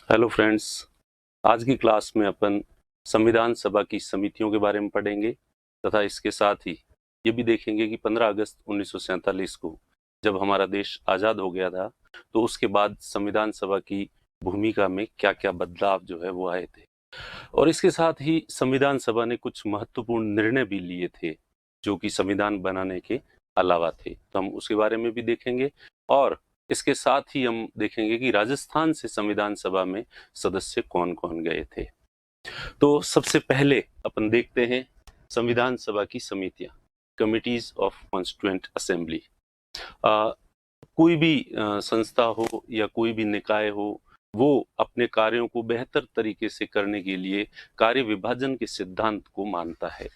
Hello friends. आज की class में अपन संविधान सभा की समितियों के बारे में पढ़ेंगे तथा इसके साथ ही ये भी देखेंगे कि 15 अगस्त 1947 को जब हमारा देश आज़ाद हो गया था तो उसके बाद संविधान सभा की भूमिका में क्या-क्या बदलाव जो है वो आए थे। और इसके साथ ही संविधान सभा ने कुछ महत्वपूर्ण निर्णय भी लिए थे जो कि संविधान बनाने के अलावा थे, तो हम उसके बारे में भी देखेंगे। और इसके साथ ही हम देखेंगे कि राजस्थान से संविधान सभा में सदस्य कौन-कौन गए थे। तो सबसे पहले अपन देखते हैं संविधान सभा की समितियां, कमिटीज ऑफ कॉन्स्टिट्यूएंट असेंबली। कोई भी संस्था हो या कोई भी निकाय हो, वो अपने कार्यों को बेहतर तरीके से करने के लिए कार्य विभाजन के सिद्धांत को मानता है।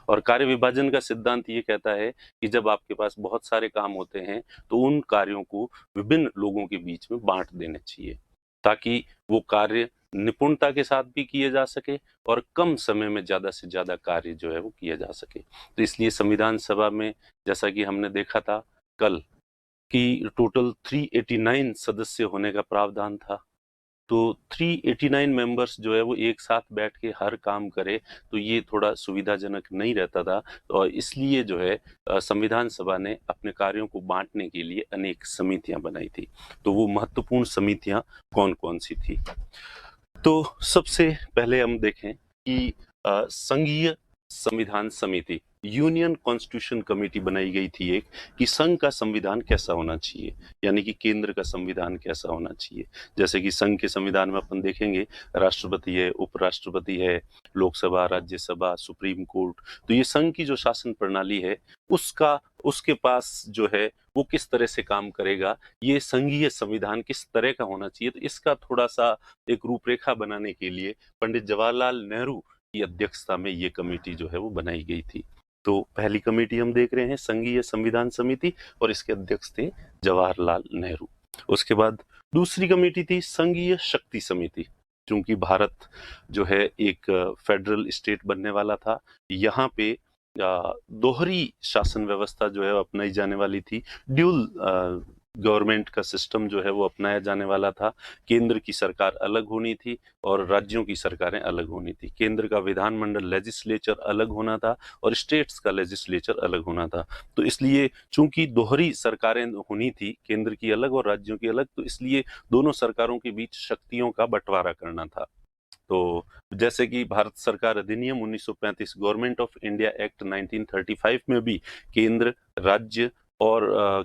और कार्य विभाजन का सिद्धांत ये कहता है कि जब आपके पास बहुत सारे काम होते हैं तो उन कार्यों को विभिन्न लोगों के बीच में बांट देने चाहिए ताकि वो कार्य निपुणता के साथ भी किए जा सके और कम समय में ज्यादा से ज्यादा कार्य जो है वो किया जा सके। तो इसलिए संविधान सभा में जैसा कि हमने देखा था कल कि टोटल 389 सदस्य होने का प्रावधान था। तो 389 मेंबर्स जो है वो एक साथ बैठ के हर काम करे तो ये थोड़ा सुविधाजनक नहीं रहता था। और इसलिए जो है संविधान सभा ने अपने कार्यों को बांटने के लिए अनेक समितियां बनाई थी। तो वो महत्वपूर्ण समितियां कौन-कौन सी थी? तो सबसे पहले हम देखें कि संघीय संविधान समिति, यूनियन कॉन्स्टिट्यूशन कमेटी बनाई गई थी एक, कि संघ का संविधान कैसा होना चाहिए, यानी कि केंद्र का संविधान कैसा होना चाहिए। जैसे कि संघ के संविधान में अपन देखेंगे राष्ट्रपति है, उपराष्ट्रपति है, लोकसभा, राज्यसभा, सुप्रीम कोर्ट। तो ये संघ की जो शासन प्रणाली है उसका उसके पास जो है वो किस तरह से काम करेगा, ये संघीय संविधान किस तरह का होना चाहिए, तो इसका थोड़ा सा एक रूपरेखा बनाने के लिए पंडित जवाहरलाल नेहरू की अध्यक्षता में ये कमेटी जो है वो बनाई गई थी। तो पहली कमेटी हम देख रहे हैं संघीय संविधान समिति और इसके अध्यक्ष थे जवाहरलाल नेहरू। उसके बाद दूसरी कमेटी थी संघीय शक्ति समिति। क्योंकि भारत जो है एक फेडरल स्टेट बनने वाला था, यहाँ पे दोहरी शासन व्यवस्था जो है अपनाई जाने वाली थी। ड्यूल गवर्नमेंट का सिस्टम जो है वो अपनाया जाने वाला था। केंद्र की सरकार अलग होनी थी और राज्यों की सरकारें अलग होनी थी। केंद्र का विधानमंडल लेजिस्लेचर अलग होना था और स्टेट्स का लेजिस्लेचर अलग होना था। तो इसलिए चूंकि दोहरी सरकारें होनी थी, केंद्र की अलग और राज्यों की अलग, तो इसलिए दोनों सरकारों के बीच शक्तियों का बंटवारा करना था। तो जैसे कि भारत सरकार अधिनियम 1935, गवर्नमेंट ऑफ इंडिया एक्ट 1935 में भी केंद्र, राज्य और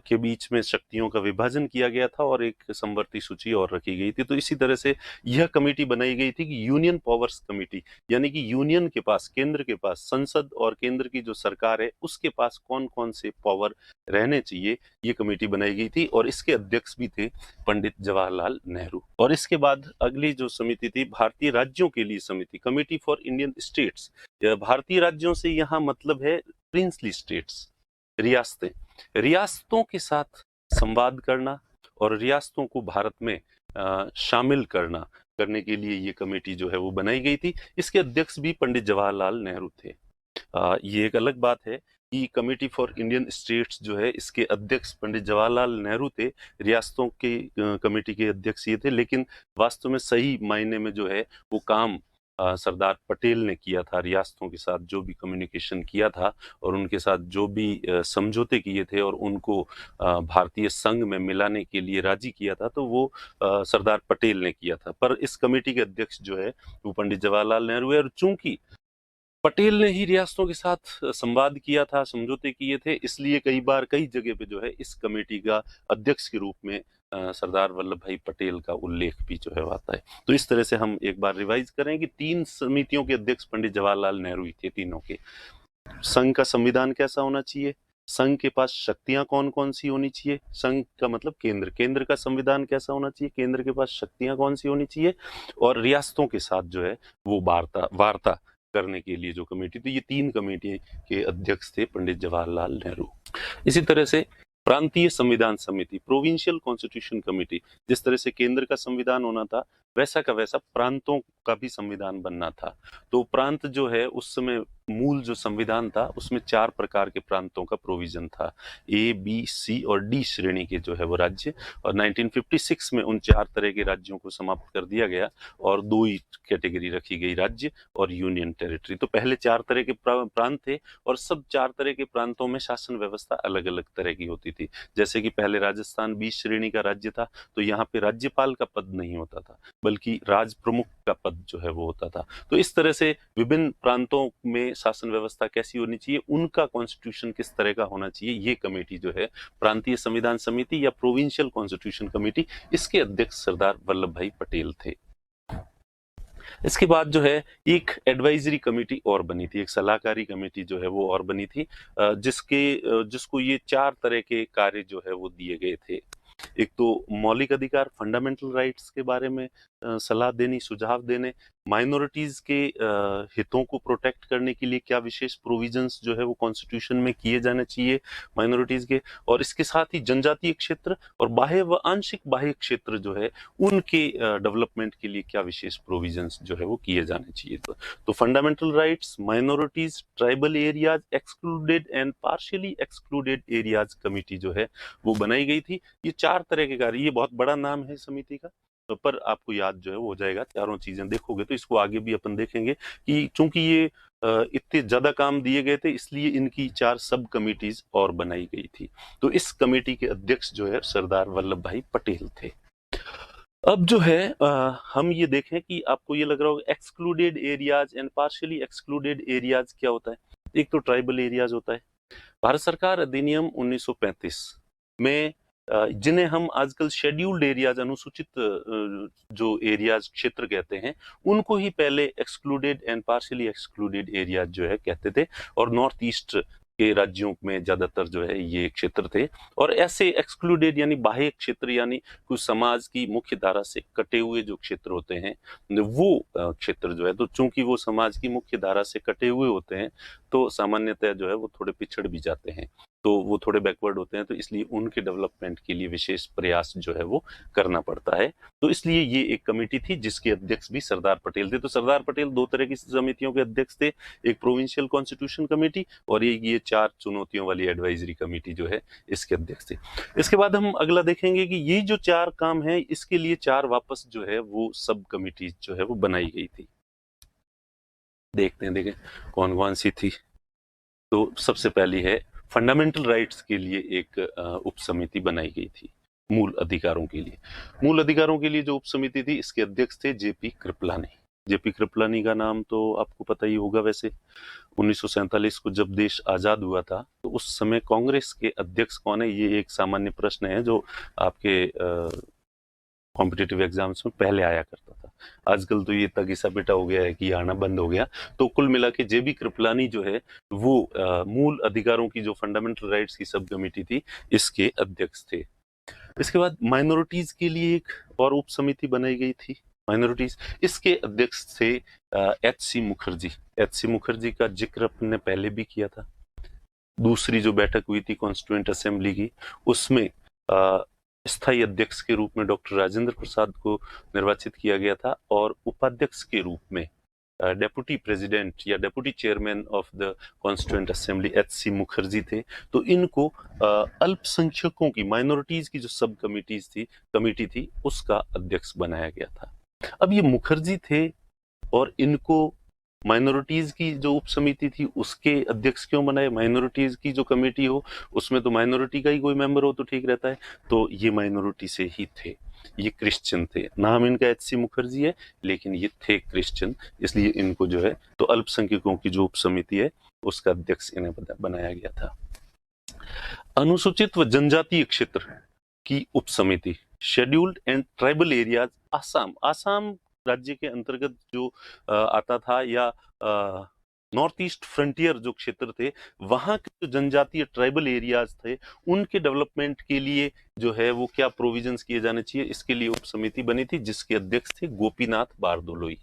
के बीच में शक्तियों का विभाजन किया गया था और एक समवर्ती सूची और रखी गई थी। तो इसी तरह से यह कमेटी बनाई गई थी कि यूनियन पावर्स कमेटी, यानी कि यूनियन के पास, केंद्र के पास, संसद और केंद्र की जो सरकार है उसके पास कौन कौन से पावर रहने चाहिए, ये कमेटी बनाई गई थी और इसके अध्यक्ष भी थे पंडित जवाहरलाल नेहरू। और इसके बाद अगली जो समिति थी भारतीय राज्यों के लिए समिति, कमेटी फॉर इंडियन स्टेट्स। भारतीय राज्यों से यहाँ मतलब है प्रिंसली स्टेट्स, रियासतें। रियासतों के साथ संवाद करना और रियासतों को भारत में शामिल करने के लिए ये कमेटी जो है वो बनाई गई थी। इसके अध्यक्ष भी पंडित जवाहरलाल नेहरू थे। ये एक अलग बात है कि कमेटी फॉर इंडियन स्टेट्स जो है इसके अध्यक्ष पंडित जवाहरलाल नेहरू थे, रियासतों के कमेटी के अध्यक्ष ये थे, लेकिन वास्तव में सही मायने में जो है वो काम सरदार पटेल ने किया था। रियासतों के साथ जो भी कम्युनिकेशन किया था और उनके साथ जो भी समझौते किए थे और उनको भारतीय संघ में मिलाने के लिए राजी किया था, तो वो सरदार पटेल ने किया था। पर इस कमेटी के अध्यक्ष जो है वो पंडित जवाहरलाल नेहरू है। और चूंकि पटेल ने ही रियासतों के साथ संवाद किया था, समझौते किए थे, इसलिए कई बार कई जगह पे जो है इस कमेटी का अध्यक्ष के रूप में सरदार वल्लभ भाई पटेल का उल्लेख भी जो है आता है। तो इस तरह से हम एक बार रिवाइज करें कि 3 समितियों के अध्यक्ष पंडित जवाहरलाल नेहरू ही थे, तीनों के। संघ का संविधान कैसा होना चाहिए, संघ के पास शक्तियां कौन कौन सी होनी चाहिए, संघ का मतलब केंद्र, केंद्र का संविधान कैसा होना चाहिए, केंद्र के पास शक्तियां कौन सी होनी चाहिए, और रियासतों के साथ जो है वो वार्ता करने के लिए जो कमेटी थी, ये 3 कमेटी के अध्यक्ष थे पंडित जवाहरलाल नेहरू। इसी तरह से प्रांतीय संविधान समिति, प्रोविंशियल कॉन्स्टिट्यूशन कमेटी, जिस तरह से केंद्र का संविधान होना था वैसा का वैसा प्रांतों का भी संविधान बनना था। तो प्रांत जो है उस समय मूल जो संविधान था उसमें 4 प्रकार के प्रांतों का प्रोविजन था, ए, बी, सी और डी श्रेणी के जो है वो राज्य। और 1956 में उन 4 तरह के राज्यों को समाप्त कर दिया गया और 2 ही कैटेगरी रखी गई, राज्य और यूनियन टेरिटरी। तो पहले 4 तरह के प्रांत थे और सब 4 तरह के प्रांतों में शासन व्यवस्था अलग अलग तरह की होती थी। जैसे कि पहले राजस्थान 20 श्रेणी का राज्य था, तो यहाँ पे राज्यपाल का पद नहीं होता था बल्कि राज प्रमुख का पद जो है वो होता था। तो इस तरह से विभिन्न प्रांतों में शासन व्यवस्था कैसी होनी चाहिए, उनका कॉन्स्टिट्यूशन किस तरह का होना चाहिए, ये कमेटी जो है प्रांतीय संविधान समिति या प्रोविंशियल कॉन्स्टिट्यूशन कमेटी, इसके अध्यक्ष सरदार वल्लभ भाई पटेल थे। इसके बाद जो है एक एडवाइजरी कमेटी और बनी थी, एक सलाहकारी कमेटी जो है वो और बनी थी, जिसको ये 4 तरह के कार्य जो है वो दिए गए थे। एक तो मौलिक अधिकार, फंडामेंटल राइट्स के बारे में सलाह देनी, सुझाव देने, माइनॉरिटीज के हितों को प्रोटेक्ट करने के लिए क्या विशेष प्रोविजंस जो है वो कॉन्स्टिट्यूशन में किए जाने चाहिए माइनॉरिटीज के, और इसके साथ ही जनजातीय क्षेत्र और बाह्य व आंशिक बाह्य क्षेत्र जो है उनके डेवलपमेंट के लिए क्या विशेष प्रोविजंस जो है वो किए जाने चाहिए। तो fundamental rights, minorities, tribal areas, excluded and partially excluded areas committee जो है वो बनाई गई थी। ये 4 तरह के कार्य, ये बहुत बड़ा नाम है समिति का, तो पर आपको याद जो है वो हो जाएगा, चारों चीजें देखोगे तो इसको आगे भी अपन देखेंगे कि चूंकि ये इतने ज्यादा काम दिए गए थे इसलिए इनकी 4 सब कमिटीज और बनाई गई थी। तो इस कमेटी के अध्यक्ष जो है सरदार वल्लभ भाई पटेल थे। अब जो है हम ये देखें कि आपको ये लग रहा होगा excluded areas and partially excluded areas क्या होता है। एक तो ट्राइबल एरियाज होता है। भारत सरकार अधिनियम 1935 में जिन्हें हम आजकल शेड्यूल्ड एरियाज, अनुसूचित जो एरियाज क्षेत्र कहते हैं, उनको ही पहले excluded and partially excluded areas जो है कहते थे, और नॉर्थ ईस्ट के राज्यों में ज्यादातर जो है ये क्षेत्र थे। और ऐसे एक्सक्लूडेड यानी बाह्य क्षेत्र, यानी कुछ समाज की मुख्य धारा से कटे हुए जो क्षेत्र होते हैं, वो क्षेत्र जो है, तो चूंकि वो समाज की मुख्य धारा से कटे हुए होते हैं तो सामान्यतः जो है वो थोड़े पिछड़ भी जाते हैं, तो वो थोड़े बैकवर्ड होते हैं, तो इसलिए उनके डेवलपमेंट के लिए विशेष प्रयास जो है वो करना पड़ता है। तो इसलिए ये एक कमेटी थी जिसके अध्यक्ष भी सरदार पटेल थे। तो सरदार पटेल 2 तरह की समितियों के अध्यक्ष थे, एक प्रोविंशियल कॉन्स्टिट्यूशन कमेटी और ये 4 चुनौतियों वाली एडवाइजरी कमेटी जो है इसके अध्यक्ष थे। इसके बाद हम अगला देखेंगे कि ये जो 4 काम है इसके लिए 4 वापस जो है वो सब कमेटी जो है वो बनाई गई थी। देखते हैं, देखें कौन कौन सी थी। तो सबसे पहली है फंडामेंटल राइट्स के लिए एक उप समिति बनाई गई थी, मूल अधिकारों के लिए। मूल अधिकारों के लिए जो उप समिति थी इसके अध्यक्ष थे जेपी कृपलानी। जेपी कृपलानी का नाम तो आपको पता ही होगा। वैसे 1947 को जब देश आजाद हुआ था तो उस समय कांग्रेस के अध्यक्ष कौन है, ये एक सामान्य प्रश्न है जो आपके कॉम्पिटिटिव एग्जाम्स में पहले आया करता था। आजकल तो ये इतना घिसा पिटा हो गया है कि आना बंद हो गया। तो कुल मिला के जेबी कृपलानी जो है वो मूल अधिकारों की जो फंडामेंटल राइट्स की सब कमेटी थी इसके अध्यक्ष थे। इसके बाद माइनॉरिटीज के लिए एक और उप समिति बनाई गई थी, माइनॉरिटीज। इसके अध्यक्ष थे एच.सी. मुखर्जी। एच.सी. मुखर्जी का जिक्र अपने पहले भी किया था। दूसरी जो बैठक हुई थी कॉन्स्टिट्यूएंट असेंबली की, उसमें स्थायी अध्यक्ष के रूप में डॉक्टर राजेंद्र प्रसाद को निर्वाचित किया गया था और उपाध्यक्ष के रूप में डेप्यूटी प्रेसिडेंट या deputy chairman of the constituent assembly H C. Mukherjee थे। तो इनको अल्पसंख्यकों की, माइनॉरिटीज की जो सब कमेटी थी उसका अध्यक्ष बनाया गया था। अब ये मुखर्जी थे और इनको माइनॉरिटीज की जो उप समिति थी उसके अध्यक्ष क्यों बनाए? माइनॉरिटीज की जो कमेटी हो उसमें तो माइनॉरिटी का ही कोई मेंबर हो तो ठीक रहता है। तो ये माइनॉरिटी से ही थे, ये क्रिश्चियन थे। नाम इनका एच.सी. मुखर्जी है लेकिन ये थे क्रिश्चियन, इसलिए इनको जो है तो अल्पसंख्यकों की जो उप समिति है उसका अध्यक्ष इन्हें बनाया गया था। अनुसूचित व जनजातीय क्षेत्र की उप समिति, scheduled and tribal areas, Assam राज्य के अंतर्गत जो आता था, या नॉर्थ ईस्ट फ्रंटियर जो क्षेत्र थे वहां के जो जनजातीय ट्राइबल एरियाज थे उनके डेवलपमेंट के लिए जो है वो क्या प्रोविजंस किए जाने चाहिए, इसके लिए उप समिति बनी थी जिसके अध्यक्ष थे गोपीनाथ बारदोलोई।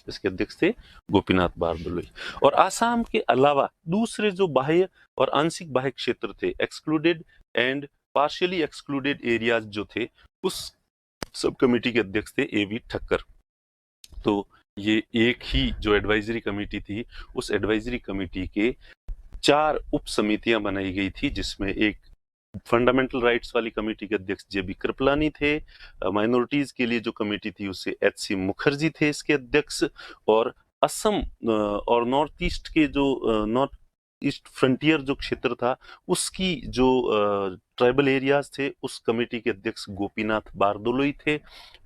इसके अध्यक्ष थे गोपीनाथ बारदोलोई। और आसाम के अलावा दूसरे जो बाह्य और आंशिक बाह्य क्षेत्र थे, excluded and partially excluded areas जो थे, उस सब कमेटी के अध्यक्ष थे ए.वी. ठक्कर। तो ये एक ही जो एडवाइजरी कमेटी थी, उस एडवाइजरी कमेटी के 4 उप समितियां बनाई गई थी, जिसमें एक फंडामेंटल राइट्स वाली कमेटी के अध्यक्ष जेबी कृपलानी थे, माइनॉरिटीज के लिए जो कमेटी थी उससे एचसी मुखर्जी थे इसके अध्यक्ष, और असम और नॉर्थ ईस्ट के जो नॉर्थ ईस्ट फ्रंटियर जो क्षेत्र था उसकी जो ट्राइबल एरियाज थे उस कमेटी के अध्यक्ष गोपीनाथ बारदोलोई थे,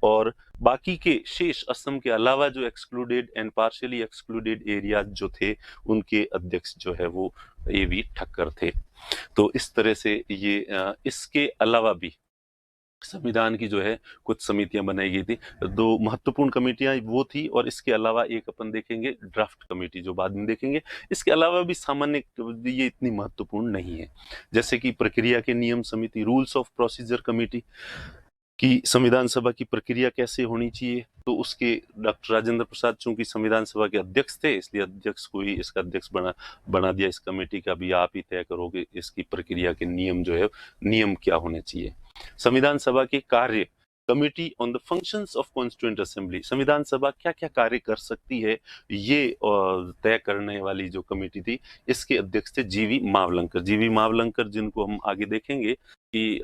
और बाकी के शेष असम के अलावा जो excluded and partially excluded areas जो थे उनके अध्यक्ष जो है वो एवी ठक्कर थे। तो इस तरह से ये इसके अलावा भी संविधान की जो है कुछ समितियां बनाई गई थी। 2 महत्वपूर्ण कमेटियां वो थी, और इसके अलावा एक अपन देखेंगे ड्राफ्ट कमेटी जो बाद में देखेंगे। इसके अलावा भी सामान्य ये इतनी महत्वपूर्ण नहीं है, जैसे कि प्रक्रिया के नियम समिति, रूल्स ऑफ प्रोसीजर कमेटी कि संविधान सभा की प्रक्रिया कैसे होनी चाहिए, तो उसके डॉक्टर राजेंद्र प्रसाद चूंकि संविधान सभा के अध्यक्ष थे इसलिए अध्यक्ष को ही इसका अध्यक्ष बना दिया इस कमेटी का, भी आप ही तय करोगे इसकी प्रक्रिया के नियम जो है नियम क्या होने चाहिए। संविधान सभा के कार्य, committee on the functions of constituent assembly, संविधान सभा क्या क्या कार्य कर सकती है ये तय करने वाली जो कमेटी थी, इसके अध्यक्ष थे जीवी मावलंकर। जीवी मावलंकर जिनको हम आगे देखेंगे कि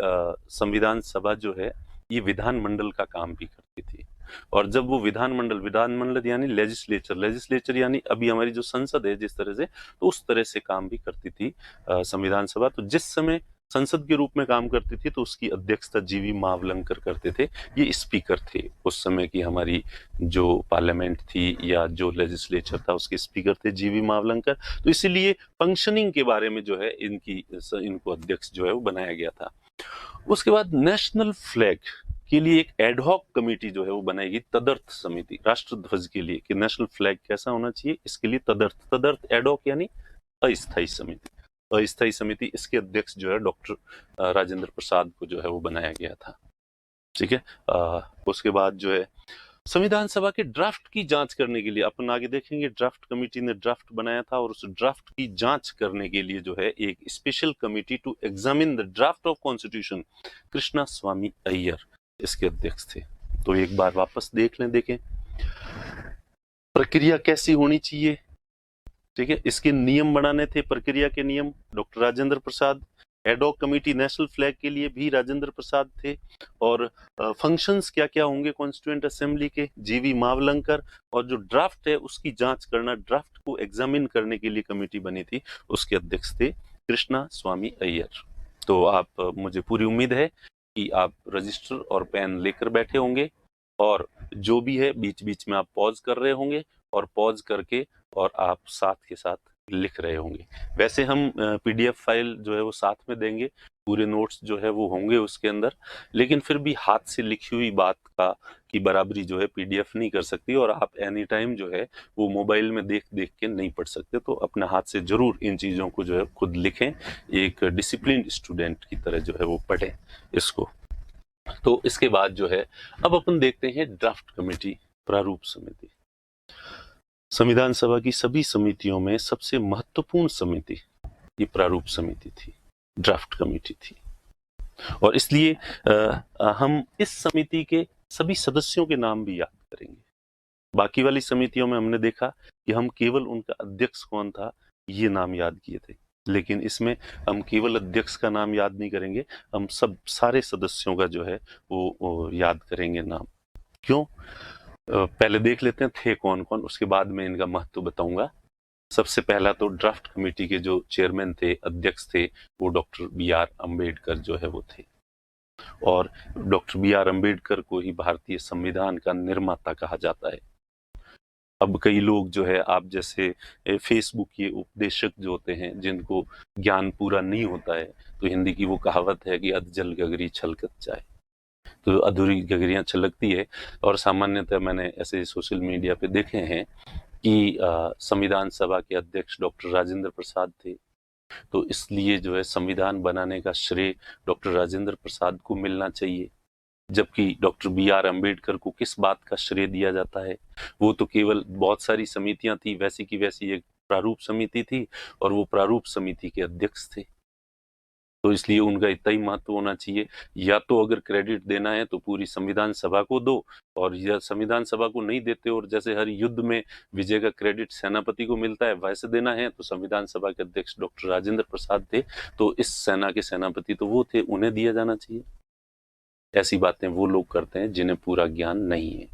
संविधान सभा जो है ये विधानमंडल का काम भी करती थी, और जब वो विधानमंडल यानी लेजिस्लेचर यानी अभी हमारी जो संसद है जिस तरह से, तो उस तरह से काम भी करती थी संविधान सभा। तो जिस समय संसद के रूप में काम करती थी तो उसकी अध्यक्षता जीवी मावलंकर करते थे, ये स्पीकर थे उस समय की हमारी जो पार्लियामेंट थी या जो लेजिस्लेचर था उसके स्पीकर थे जीवी मावलंकर। तो इसीलिए फंक्शनिंग के बारे में जो है इनको अध्यक्ष जो है वो बनाया गया था। उसके बाद नेशनल फ्लैग के लिए एक एडहॉक कमेटी जो है वो बनाएगी, तदर्थ समिति, राष्ट्र ध्वज के लिए कि नेशनल फ्लैग कैसा होना चाहिए, इसके लिए तदर्थ एडहॉक यानी अस्थायी समिति। अस्थायी समिति, इसके अध्यक्ष जो है डॉक्टर राजेंद्र प्रसाद को जो है वो बनाया गया था। ठीक है। उसके बाद जो है संविधान सभा के ड्राफ्ट की जांच करने के लिए अपन आगे देखेंगे, ड्राफ्ट कमेटी ने ड्राफ्ट बनाया था, और उस ड्राफ्ट की जांच करने के लिए जो है एक special committee to examine the draft of constitution, Krishna Swami Ayyar इसके अध्यक्ष थे। तो एक बार वापस देखें प्रक्रिया कैसी होनी चाहिए। ठीक है, इसके नियम बनाने थे, प्रक्रिया के नियम, doctor Rajendra Prasad. Ad hoc committee national flag के लिए भी राजेंद्र प्रसाद थे, और फंक्शंस क्या क्या होंगे कॉन्स्टिट्यूएंट असेंबली के, जीवी मावलंकर। और जो ड्राफ्ट है उसकी जांच करना, ड्राफ्ट को एग्जामिन करने के लिए कमेटी बनी थी, उसके अध्यक्ष थे कृष्णा स्वामी अय्यर। तो आप मुझे पूरी उम्मीद है कि आप रजिस्टर और पेन लेकर बैठे होंगे, और जो भी है बीच बीच में आप पॉज कर रहे होंगे, और पॉज करके और आप साथ के साथ लिख रहे होंगे। वैसे हम पीडीएफ फाइल जो है वो साथ में देंगे, पूरे नोट्स जो है वो होंगे उसके अंदर, लेकिन फिर भी हाथ से लिखी हुई बात की बराबरी जो है पीडीएफ नहीं कर सकती, और आप एनी टाइम जो है वो मोबाइल में देख देख के नहीं पढ़ सकते। तो अपने हाथ से जरूर इन चीज़ों को जो है खुद लिखें, एक डिसिप्लिन्ड स्टूडेंट की तरह जो है वो पढ़ें इसको। तो इसके बाद जो है अब अपन देखते हैं ड्राफ्ट कमेटी, प्रारूप समिति। संविधान सभा की सभी समितियों में सबसे महत्वपूर्ण समिति ये प्रारूप समिति थी, ड्राफ्ट कमेटी थी, और इसलिए हम इस समिति के सभी सदस्यों के नाम भी याद करेंगे। बाकी वाली समितियों में हमने देखा कि हम केवल उनका अध्यक्ष कौन था ये नाम याद किए थे, लेकिन इसमें हम केवल अध्यक्ष का नाम याद नहीं करेंगे, हम सारे सदस्यों का जो है वो याद करेंगे नाम। क्यों? पहले देख लेते हैं थे कौन कौन, उसके बाद में इनका महत्व बताऊंगा। सबसे पहला तो ड्राफ्ट कमेटी के जो चेयरमैन थे, अध्यक्ष थे, वो डॉक्टर बी.आर. अम्बेडकर जो है वो थे, और डॉक्टर बी.आर. अम्बेडकर को ही भारतीय संविधान का निर्माता कहा जाता है। अब कई लोग जो है आप जैसे फेसबुक के उपदेशक जो होते हैं जिनको ज्ञान पूरा नहीं होता है, तो हिंदी की वो कहावत है कि अधजल गगरी छलकत जाए, तो अधूरी गगरियां छलकती है। और सामान्यतः मैंने ऐसे सोशल मीडिया पे देखे हैं कि संविधान सभा के अध्यक्ष डॉक्टर राजेंद्र प्रसाद थे, तो इसलिए जो है संविधान बनाने का श्रेय डॉक्टर राजेंद्र प्रसाद को मिलना चाहिए, जबकि डॉक्टर बी.आर. अम्बेडकर को किस बात का श्रेय दिया जाता है? वो तो केवल, बहुत सारी समितियां थी, वैसी की वैसी एक प्रारूप समिति थी, और वो प्रारूप समिति के अध्यक्ष थे। तो इसलिए उनका इतना ही महत्व होना चाहिए। या तो अगर क्रेडिट देना है तो पूरी संविधान सभा को दो, और या संविधान सभा को नहीं देते और जैसे हर युद्ध में विजय का क्रेडिट सेनापति को मिलता है वैसे देना है, तो संविधान सभा के अध्यक्ष डॉक्टर राजेंद्र प्रसाद थे, तो इस सेना के सेनापति तो वो थे, उन्हें दिया जाना चाहिए। ऐसी बातें वो लोग करते हैं जिन्हें पूरा ज्ञान नहीं है।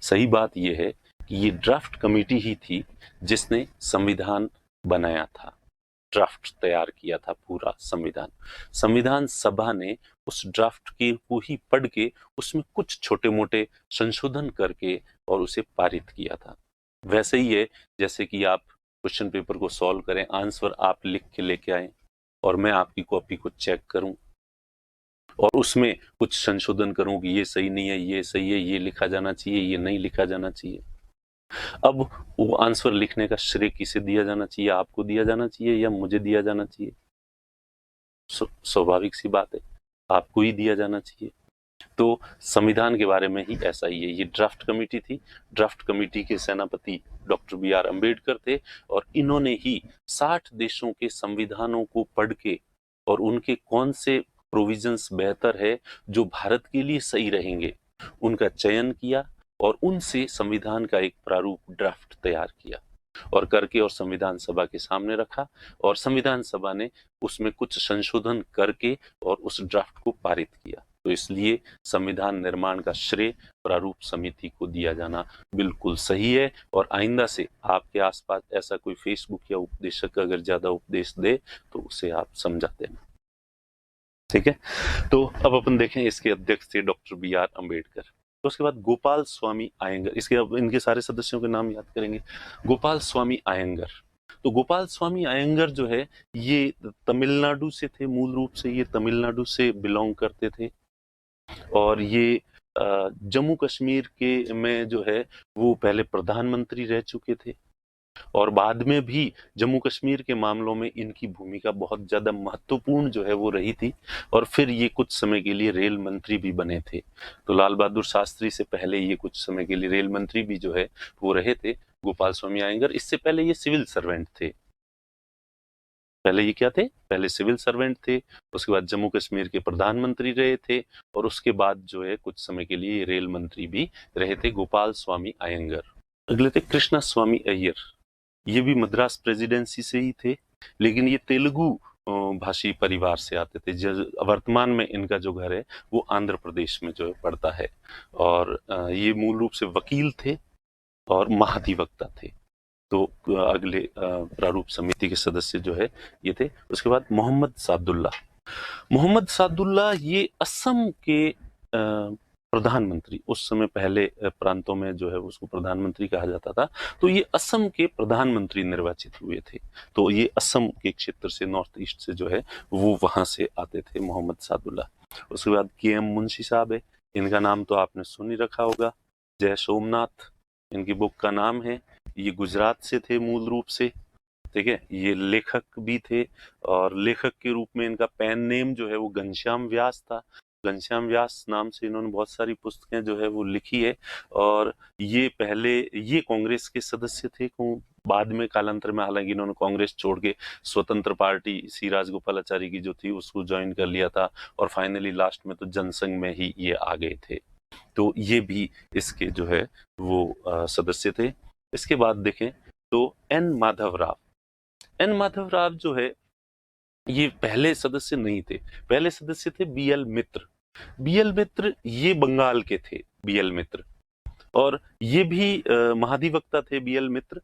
सही बात यह है कि ये ड्राफ्ट कमेटी ही थी जिसने संविधान बनाया था, ड्राफ्ट तैयार किया था पूरा संविधान। संविधान सभा ने उस ड्राफ्ट के को ही पढ़ के उसमें कुछ छोटे मोटे संशोधन करके और उसे पारित किया था। वैसे ही है जैसे कि आप क्वेश्चन पेपर को सॉल्व करें, आंसर आप लिख के लेके आए और मैं आपकी कॉपी को चेक करूं और उसमें कुछ संशोधन करूं कि ये सही नहीं है, ये सही है, ये लिखा जाना चाहिए, ये नहीं लिखा जाना चाहिए। अब वो आंसर लिखने का श्रेय किसे दिया जाना चाहिए? आपको दिया जाना चाहिए या मुझे दिया जाना चाहिए? स्वाभाविक सी बात है, आपको ही दिया जाना चाहिए। तो संविधान के बारे में ही ऐसा ही है। ये ड्राफ्ट कमेटी थी, ड्राफ्ट कमेटी के सेनापति डॉक्टर बी.आर. अम्बेडकर थे और इन्होंने ही 60 देशों के संविधानों को पढ़ के और उनके कौन से प्रोविजंस बेहतर है जो भारत के लिए सही रहेंगे उनका चयन किया और उनसे संविधान का एक प्रारूप ड्राफ्ट तैयार किया और करके और संविधान सभा के सामने रखा और संविधान सभा ने उसमें कुछ संशोधन करके और उस ड्राफ्ट को पारित किया। तो इसलिए संविधान निर्माण का श्रेय प्रारूप समिति को दिया जाना बिल्कुल सही है। और आइंदा से आपके आसपास ऐसा कोई फेसबुक या उपदेशक अगर ज्यादा उपदेश दे तो उसे आप समझा देना, ठीक है। तो अब अपन देखें, इसके अध्यक्ष थे डॉक्टर बी.आर. अम्बेडकर। तो उसके बाद गोपाल स्वामी आयंगर, इसके अब इनके सारे सदस्यों के नाम याद करेंगे। गोपाल स्वामी आयंगर, तो गोपाल स्वामी आयंगर जो है ये तमिलनाडु से थे, मूल रूप से ये तमिलनाडु से बिलोंग करते थे और ये जम्मू कश्मीर के में जो है वो पहले प्रधानमंत्री रह चुके थे और बाद में भी जम्मू कश्मीर के मामलों में इनकी भूमिका बहुत ज्यादा महत्वपूर्ण जो है वो रही थी और फिर ये कुछ समय के लिए रेल मंत्री भी बने थे। तो लाल बहादुर शास्त्री से पहले ये कुछ समय के लिए रेल मंत्री भी जो है वो रहे थे गोपाल स्वामी आयंगर। इससे पहले ये सिविल सर्वेंट थे। पहले ये क्या थे? पहले सिविल सर्वेंट थे, उसके बाद जम्मू कश्मीर के प्रधानमंत्री रहे थे और उसके बाद जो है कुछ समय के लिए रेल मंत्री भी रहे थे गोपाल स्वामी आयंगर। अगले थे कृष्णा स्वामी अय्यर, ये भी मद्रास प्रेसिडेंसी से ही थे लेकिन ये तेलुगु भाषी परिवार से आते थे। वर्तमान में इनका जो घर है वो आंध्र प्रदेश में जो है पड़ता है और ये मूल रूप से वकील थे और महाधिवक्ता थे। तो अगले प्रारूप समिति के सदस्य जो है ये थे। उसके बाद मोहम्मद सादुल्ला, मोहम्मद सादुल्ला ये असम के प्रधानमंत्री, उस समय पहले प्रांतों में जो है उसको प्रधानमंत्री कहा जाता था, तो ये असम के प्रधानमंत्री निर्वाचित हुए थे। तो ये असम के क्षेत्र से, नॉर्थ ईस्ट से जो है वो वहां से आते थे मोहम्मद सादुल्ला। उसके बाद के.एम. मुंशी साहब है, इनका नाम तो आपने सुन ही रखा होगा, जय सोमनाथ इनकी बुक का नाम है। ये गुजरात से थे मूल रूप से, ठीक है। ये लेखक भी थे और लेखक के रूप में इनका पेन नेम जो है वो घनश्याम व्यास था। घनश्याम व्यास नाम से इन्होंने बहुत सारी पुस्तकें जो है वो लिखी है और ये पहले ये कांग्रेस के सदस्य थे। बाद में कालांतर में हालांकि इन्होंने कांग्रेस छोड़ के स्वतंत्र पार्टी सी राजगोपालाचारी की जो थी उसको ज्वाइन कर लिया था और फाइनली लास्ट में तो जनसंघ में ही ये आ गए थे। तो ये भी इसके जो है वो सदस्य थे। इसके बाद देखें तो एन माधव राव, एन माधव राव जो है ये पहले सदस्य नहीं थे, पहले सदस्य थे बी.एल. मित्र। बी.एल. मित्र ये बंगाल के थे, बी.एल. मित्र, और ये भी महाधिवक्ता थे बी.एल. मित्र,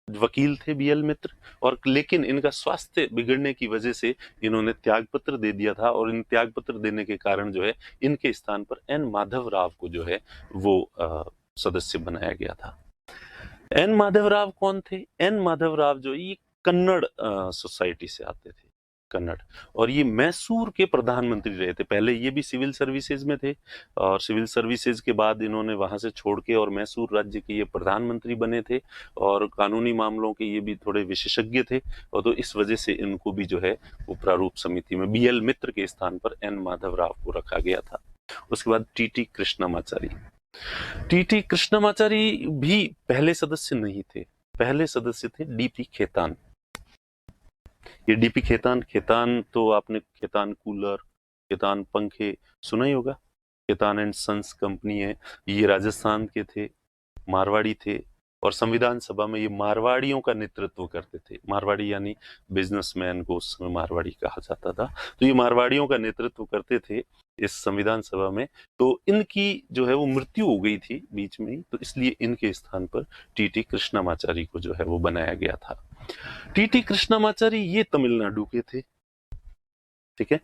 वकील थे बी.एल. मित्र, और लेकिन इनका स्वास्थ्य बिगड़ने की वजह से इन्होंने त्याग पत्र दे दिया था और इन त्याग पत्र देने के कारण जो है इनके स्थान पर एन माधव राव को जो है वो सदस्य बनाया गया था। एन माधव राव कौन थे? एन माधव राव जो ये कन्नड़ सोसाइटी से आते थे, कन्नड़, और ये मैसूर के प्रधानमंत्री रहे थे। पहले ये भी सिविल सर्विसेज में थे और सिविल सर्विसेज के बाद इन्होंने वहां से छोड़ के और मैसूर राज्य के ये प्रधानमंत्री बने थे और कानूनी मामलों के ये भी थोड़े विशेषज्ञ थे और तो इस वजह से इनको भी जो है वो प्रारूप समिति में बी.एल. मित्र के स्थान पर एन माधव राव को रखा गया था। उसके बाद टी.टी. कृष्णमाचारी, टी.टी. कृष्णमाचारी भी पहले सदस्य नहीं थे, पहले सदस्य थे डी.पी. खेतान। ये डीपी खेतान, खेतान तो आपने खेतान कूलर, खेतान पंखे सुना ही होगा। खेतान एंड सन्स कंपनी है, ये राजस्थान के थे, मारवाड़ी थे, और संविधान सभा में ये मारवाड़ियों का नेतृत्व करते थे। मारवाड़ी यानी बिजनेसमैन को उस समय मारवाड़ी कहा जाता था। तो ये मारवाड़ियों का नेतृत्व करते थे इस संविधान सभा में। तो इनकी जो है वो मृत्यु हो गई थी बीच में ही, तो इसलिए इनके स्थान पर टीटी कृष्णमाचारी को जो है वो बनाया गया था। टीटी कृष्णमाचारी ये तमिलनाडु के थे, ठीक है।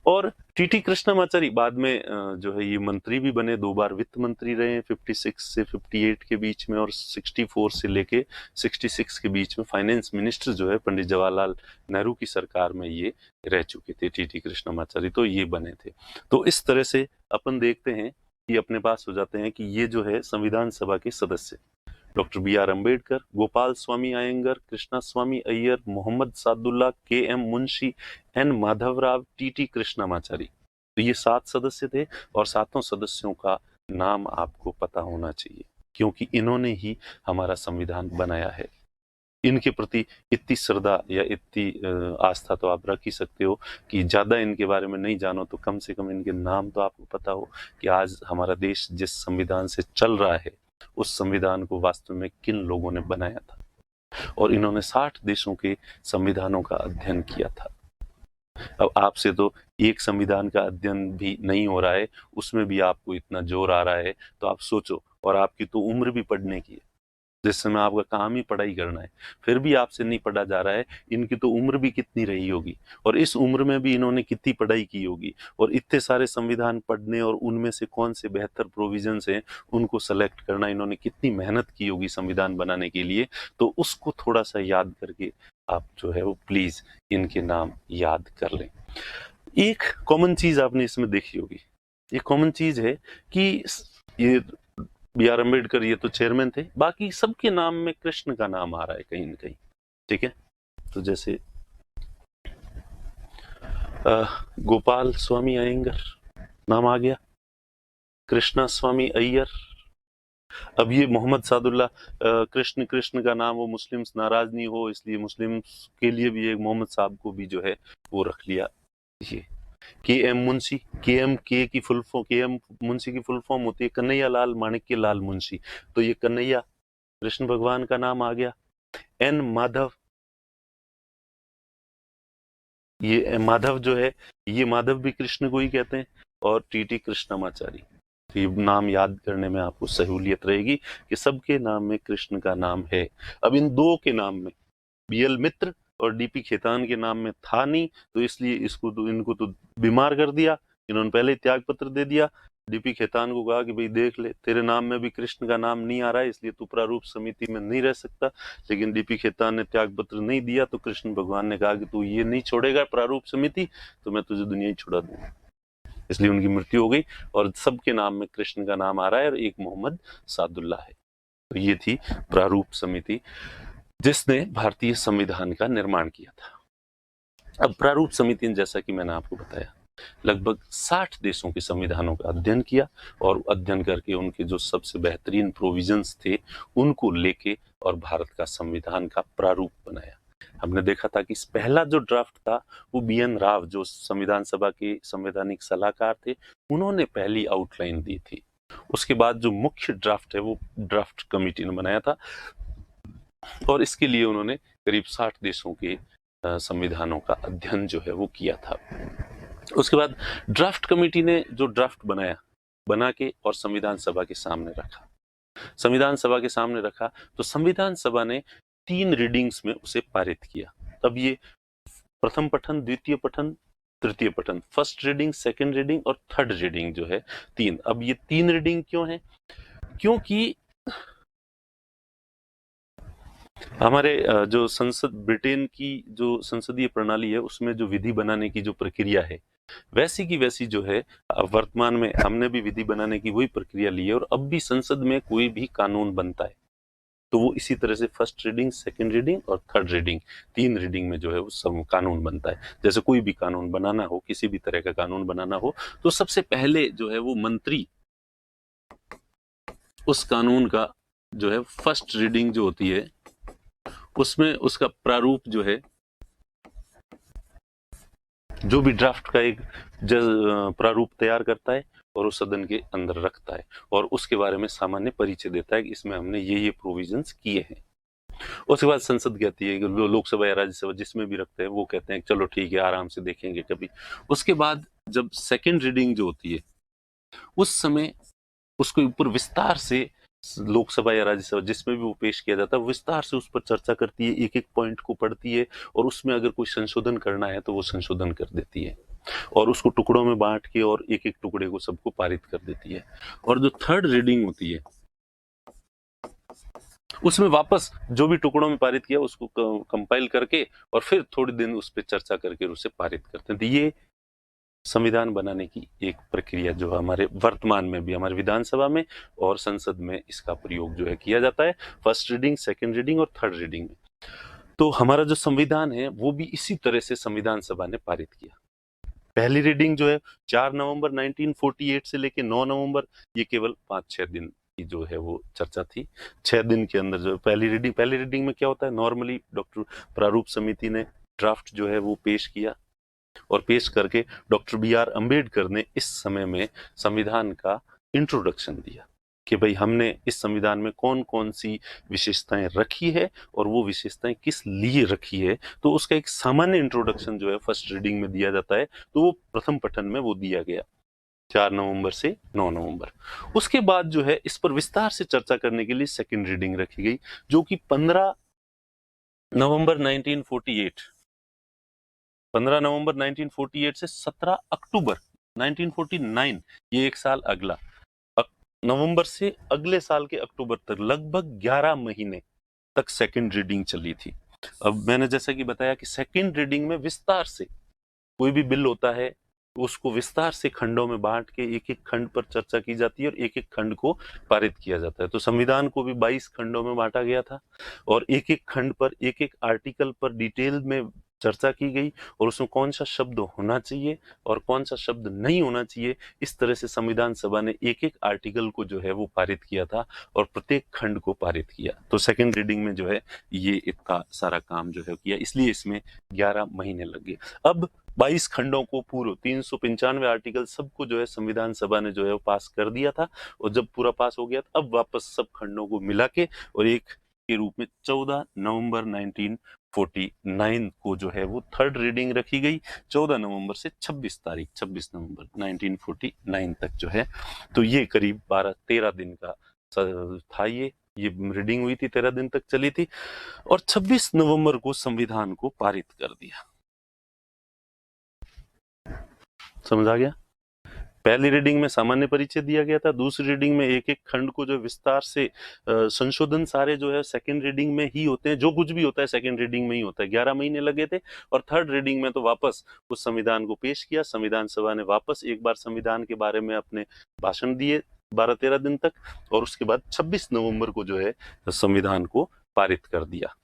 और टीटी कृष्णमाचारी बाद में जो है ये मंत्री भी बने, 2 बार वित्त मंत्री रहे हैं, 56 से 58 के बीच में, और 64 से लेके 66 के बीच में फाइनेंस मिनिस्टर जो है पंडित जवाहरलाल नेहरू की सरकार में ये रह चुके थे टीटी कृष्णमाचारी, तो ये बने थे। तो इस तरह से अपन देखते हैं कि अपने पास हो जाते हैं कि ये जो है संविधान सभा के सदस्य doctor B R. Ambedkar, Gopal Swami Ayyangar, Krishna Swami Ayyar, Mohammad Saadulla, K M. Munshi, N. Madhavrao, T T. Krishnamachari. तो ये 7 सदस्य थे, और 7 सदस्यों का नाम आपको पता होना चाहिए, क्योंकि इन्होंने ही हमारा संविधान बनाया है। इनके प्रति इतनी श्रद्धा या इतनी आस्था तो आप रख ही सकते हो कि ज़्यादा इनके बारे में नहीं जानो तो कम से कम इनके नाम तो आपको पता हो कि आज हमारा देश जिस संविधान से चल रहा है, उस संविधान को वास्तव में किन लोगों ने बनाया था। और इन्होंने 60 देशों के संविधानों का अध्ययन किया था। अब आपसे तो एक संविधान का अध्ययन भी नहीं हो रहा है, उसमें भी आपको इतना जोर आ रहा है, तो आप सोचो, और आपकी तो उम्र भी पढ़ने की है, जिस समय आपका काम ही पढ़ाई करना है, फिर भी आपसे नहीं पढ़ा जा रहा है। इनकी तो उम्र भी कितनी रही होगी, और इस उम्र में भी इन्होंने कितनी पढ़ाई की होगी, और इतने सारे संविधान पढ़ने और उनमें से कौन से बेहतर प्रोविजंस हैं उनको सेलेक्ट करना, इन्होंने कितनी मेहनत की होगी संविधान बनाने के लिए। तो उसको थोड़ा सा याद करके आप जो है वो प्लीज इनके नाम याद कर लें। एक कॉमन चीज आपने इसमें देखी होगी, ये कॉमन चीज है कि ये बी.आर. अम्बेडकर ये तो चेयरमैन थे, बाकी सबके नाम में कृष्ण का नाम आ रहा है कहीं ना कहीं, ठीक है। तो जैसे गोपाल स्वामी अयंगर नाम आ गया, कृष्णा स्वामी अय्यर। अब ये मोहम्मद सादुल्ला, कृष्ण कृष्ण का नाम वो मुस्लिम्स नाराज नहीं हो, इसलिए मुस्लिम्स के लिए भी एक मोहम्मद साहब को भी जो है वो रख लिया। ये के.एम. मुंशी, के.एम. की फुल फॉर्म, के.एम. मुंशी की फुल फॉर्म होती है कन्हैया लाल माणिक्य लाल मुंशी, तो ये कन्हैया कृष्ण भगवान का नाम आ गया। एन. माधव, ये माधव जो है, ये माधव भी कृष्ण को ही कहते हैं। और टी.टी. कृष्णमाचारी, तो ये नाम याद करने में आपको सहूलियत रहेगी कि सबके नाम में कृष्ण का नाम है। अब इन 2 के नाम में, बी.एल. मित्र और डी.पी. खेतान के नाम में था नहीं, तो इसलिए इसको तो इनको तो बीमार कर दिया, इन्होंने पहले ही त्याग पत्र दे दिया। डी.पी. खेतान को कहा कि भाई देख ले, तेरे नाम में भी कृष्ण का नाम नहीं आ रहा है, इसलिए तू प्रारूप समिति में नहीं रह सकता। लेकिन डी.पी. खेतान ने त्याग पत्र नहीं दिया, तो कृष्ण भगवान ने कहा कि तू ये नहीं छोड़ेगा प्रारूप समिति, तो मैं तुझे दुनिया ही छुड़ा दूंगा। इसलिए उनकी मृत्यु हो गई, और सबके नाम में कृष्ण का नाम आ रहा है, और एक मोहम्मद सादुल्ला है। तो ये थी प्रारूप समिति जिसने भारतीय संविधान का निर्माण किया था। अब प्रारूप समिति ने, जैसा कि मैंने आपको बताया, लगभग 60 देशों के संविधानों का अध्ययन किया, और अध्ययन करके उनके जो सबसे बेहतरीन प्रोविजंस थे उनको लेके और भारत का संविधान का प्रारूप बनाया। हमने देखा था कि पहला जो ड्राफ्ट था वो बी.एन. राव, जो संविधान सभा के संवैधानिक सलाहकार थे, उन्होंने पहली आउटलाइन दी थी। उसके बाद जो मुख्य ड्राफ्ट है वो ड्राफ्ट कमेटी ने बनाया था, और इसके लिए उन्होंने करीब 60 देशों के संविधानों का अध्ययन जो है वो किया था। उसके बाद ड्राफ्ट कमेटी ने जो ड्राफ्ट बनाया, बना के और संविधान सभा के सामने रखा। संविधान सभा के सामने रखा तो संविधान सभा ने 3 रीडिंग्स में उसे पारित किया। तब ये प्रथम पठन, द्वितीय पठन, तृतीय पठन, फर्स्ट रीडिंग, सेकंड रीडिंग और थर्ड रीडिंग जो है 3। अब ये 3 रीडिंग क्यों है? क्योंकि हमारे जो संसद, ब्रिटेन की जो संसदीय प्रणाली है, उसमें जो विधि बनाने की जो प्रक्रिया है, वैसी की वैसी जो है वर्तमान में हमने भी विधि बनाने की वही प्रक्रिया ली है। और अब भी संसद में कोई भी कानून बनता है तो वो इसी तरह से फर्स्ट रीडिंग, सेकंड रीडिंग और थर्ड रीडिंग, 3 रीडिंग में जो है वो सब कानून बनता है। जैसे कोई भी कानून बनाना हो, किसी भी तरह का कानून बनाना हो, तो सबसे पहले जो है वो मंत्री उस कानून का जो है फर्स्ट रीडिंग जो होती है उसमें उसका प्रारूप जो है जो भी ड्राफ्ट का एक प्रारूप तैयार करता है और वो सदन के अंदर रखता है और उसके बारे में सामान्य परिचय देता है कि इसमें हमने ये प्रोविजंस किए हैं। उसके बाद संसद कहती है कि लोकसभा या राज्यसभा जिसमें भी रखते हैं वो कहते हैं चलो ठीक है आराम से देखेंगे कभी। उसके बाद जब सेकेंड रीडिंग जो होती है उस समय उसके ऊपर विस्तार से लोकसभा या राज्यसभा जिसमें भी वो पेश किया जाता है विस्तार से उस पर चर्चा करती है, एक एक पॉइंट को पढ़ती है और उसमें अगर कोई संशोधन करना है तो वो संशोधन कर देती है और उसको टुकड़ों में बांट के और एक एक टुकड़े को सबको पारित कर देती है। और जो थर्ड रीडिंग होती है उसमें वापस जो भी टुकड़ों में पारित किया उसको कंपाइल करके और फिर थोड़ी दिन उस पर चर्चा करके उसे पारित करते हैं। तो ये संविधान बनाने की एक प्रक्रिया जो हमारे वर्तमान में भी हमारे विधानसभा में और संसद में इसका प्रयोग जो है किया जाता है, फर्स्ट रीडिंग, सेकंड रीडिंग और थर्ड रीडिंग में। तो हमारा जो संविधान है वो भी इसी तरह से संविधान सभा ने पारित किया। पहली रीडिंग जो है 4 नवंबर 1948 से लेके 9 नवंबर, ये केवल 5-6 दिन की जो है वो चर्चा थी। 6 दिन के अंदर जो पहली रीडिंग में क्या होता है, नॉर्मली डॉक्टर प्रारूप समिति ने ड्राफ्ट जो है वो पेश किया और पेश करके डॉक्टर बी.आर. अंबेडकर ने इस समय में संविधान का इंट्रोडक्शन दिया कि भाई हमने इस संविधान में कौन कौन सी विशेषताएं रखी है और वो विशेषताएं किस लिए रखी है। तो उसका एक सामान्य इंट्रोडक्शन जो है फर्स्ट रीडिंग में दिया जाता है, तो वो प्रथम पठन में वो दिया गया 4 नवंबर से 9 नवंबर। उसके बाद जो है इस पर विस्तार से चर्चा करने के लिए सेकेंड रीडिंग रखी गई जो कि 15 नवंबर 1948 15 नवंबर 1948 से 17 अक्टूबर 1949, ये एक साल अगला नवंबर से अगले साल के अक्टूबर तक लगभग 11 महीने तक सेकंड रीडिंग चली थी। अब मैंने जैसा कि बताया कि सेकंड रीडिंग में विस्तार से कोई भी बिल होता है उसको विस्तार से खंडों में बांट के एक एक खंड पर चर्चा की जाती है और एक एक खंड को पारित किया जाता है। तो संविधान को भी 22 खंडों में बांटा गया था और एक एक खंड पर एक एक आर्टिकल पर डिटेल में चर्चा की गई और उसमें कौन सा शब्द होना चाहिए और कौन सा शब्द नहीं होना चाहिए, इस तरह से संविधान सभा ने एक एक आर्टिकल को जो है वो पारित किया था और प्रत्येक खंड को पारित किया। तो सेकेंड रीडिंग में जो है ये इतना सारा काम जो है किया, इसलिए इसमें 11 महीने लग गए। अब 22 खंडों को पूरा 395 आर्टिकल सबको जो है संविधान सभा ने जो है वो पास कर दिया था और जब पूरा पास हो गया अब वापस सब खंडों को मिला के और एक के रूप में 14 नवंबर 1949 को जो है वो थर्ड रीडिंग रखी गई। 14 नवंबर से 26 नवंबर 1949 तक जो है, तो ये करीब 12-13 दिन का था। ये रीडिंग हुई थी, 13 दिन तक चली थी और 26 नवंबर को संविधान को पारित कर दिया। समझ आ गया? पहली रीडिंग में सामान्य परिचय दिया गया था, दूसरी रीडिंग में एक एक खंड को जो विस्तार से संशोधन सारे जो है सेकंड रीडिंग में ही होते हैं, जो कुछ भी होता है सेकंड रीडिंग में ही होता है। 11 महीने लगे थे और थर्ड रीडिंग में तो वापस उस संविधान को पेश किया, संविधान सभा ने वापस एक बार संविधान के बारे में अपने भाषण दिए 12-13 दिन तक और उसके बाद 26 नवंबर को जो है संविधान को पारित कर दिया।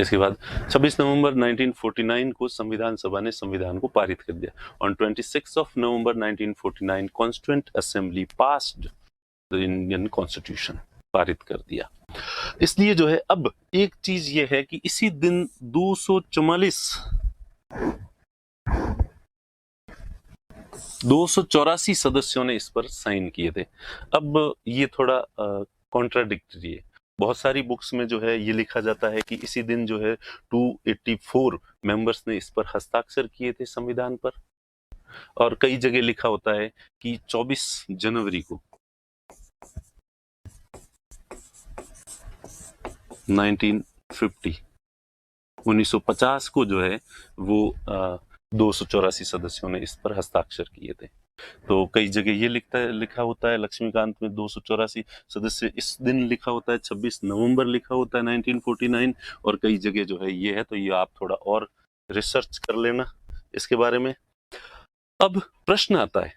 इसके बाद 26 नवंबर 1949 को संविधान सभा ने संविधान को पारित कर दिया। On 26 of November 1949 constituent assembly passed the Indian constitution, पारित कर दिया। इसलिए जो है अब एक चीज ये है कि इसी दिन 284 सदस्यों ने इस पर साइन किए थे। अब ये थोड़ा कॉन्ट्राडिक्टरी है। बहुत सारी बुक्स में जो है ये लिखा जाता है कि इसी दिन जो है 284 मेंबर्स ने इस पर हस्ताक्षर किए थे संविधान पर, और कई जगह लिखा होता है कि 24 जनवरी को 1950 को जो है वो 284 सदस्यों ने इस पर हस्ताक्षर किए थे। तो कई जगह ये लिखा होता है लक्ष्मीकांत में 284 सदस्य इस दिन लिखा होता है, 26 नवंबर लिखा होता है 1949, और कई जगह जो है ये है। तो ये आप थोड़ा और रिसर्च कर लेना इसके बारे में। अब प्रश्न आता है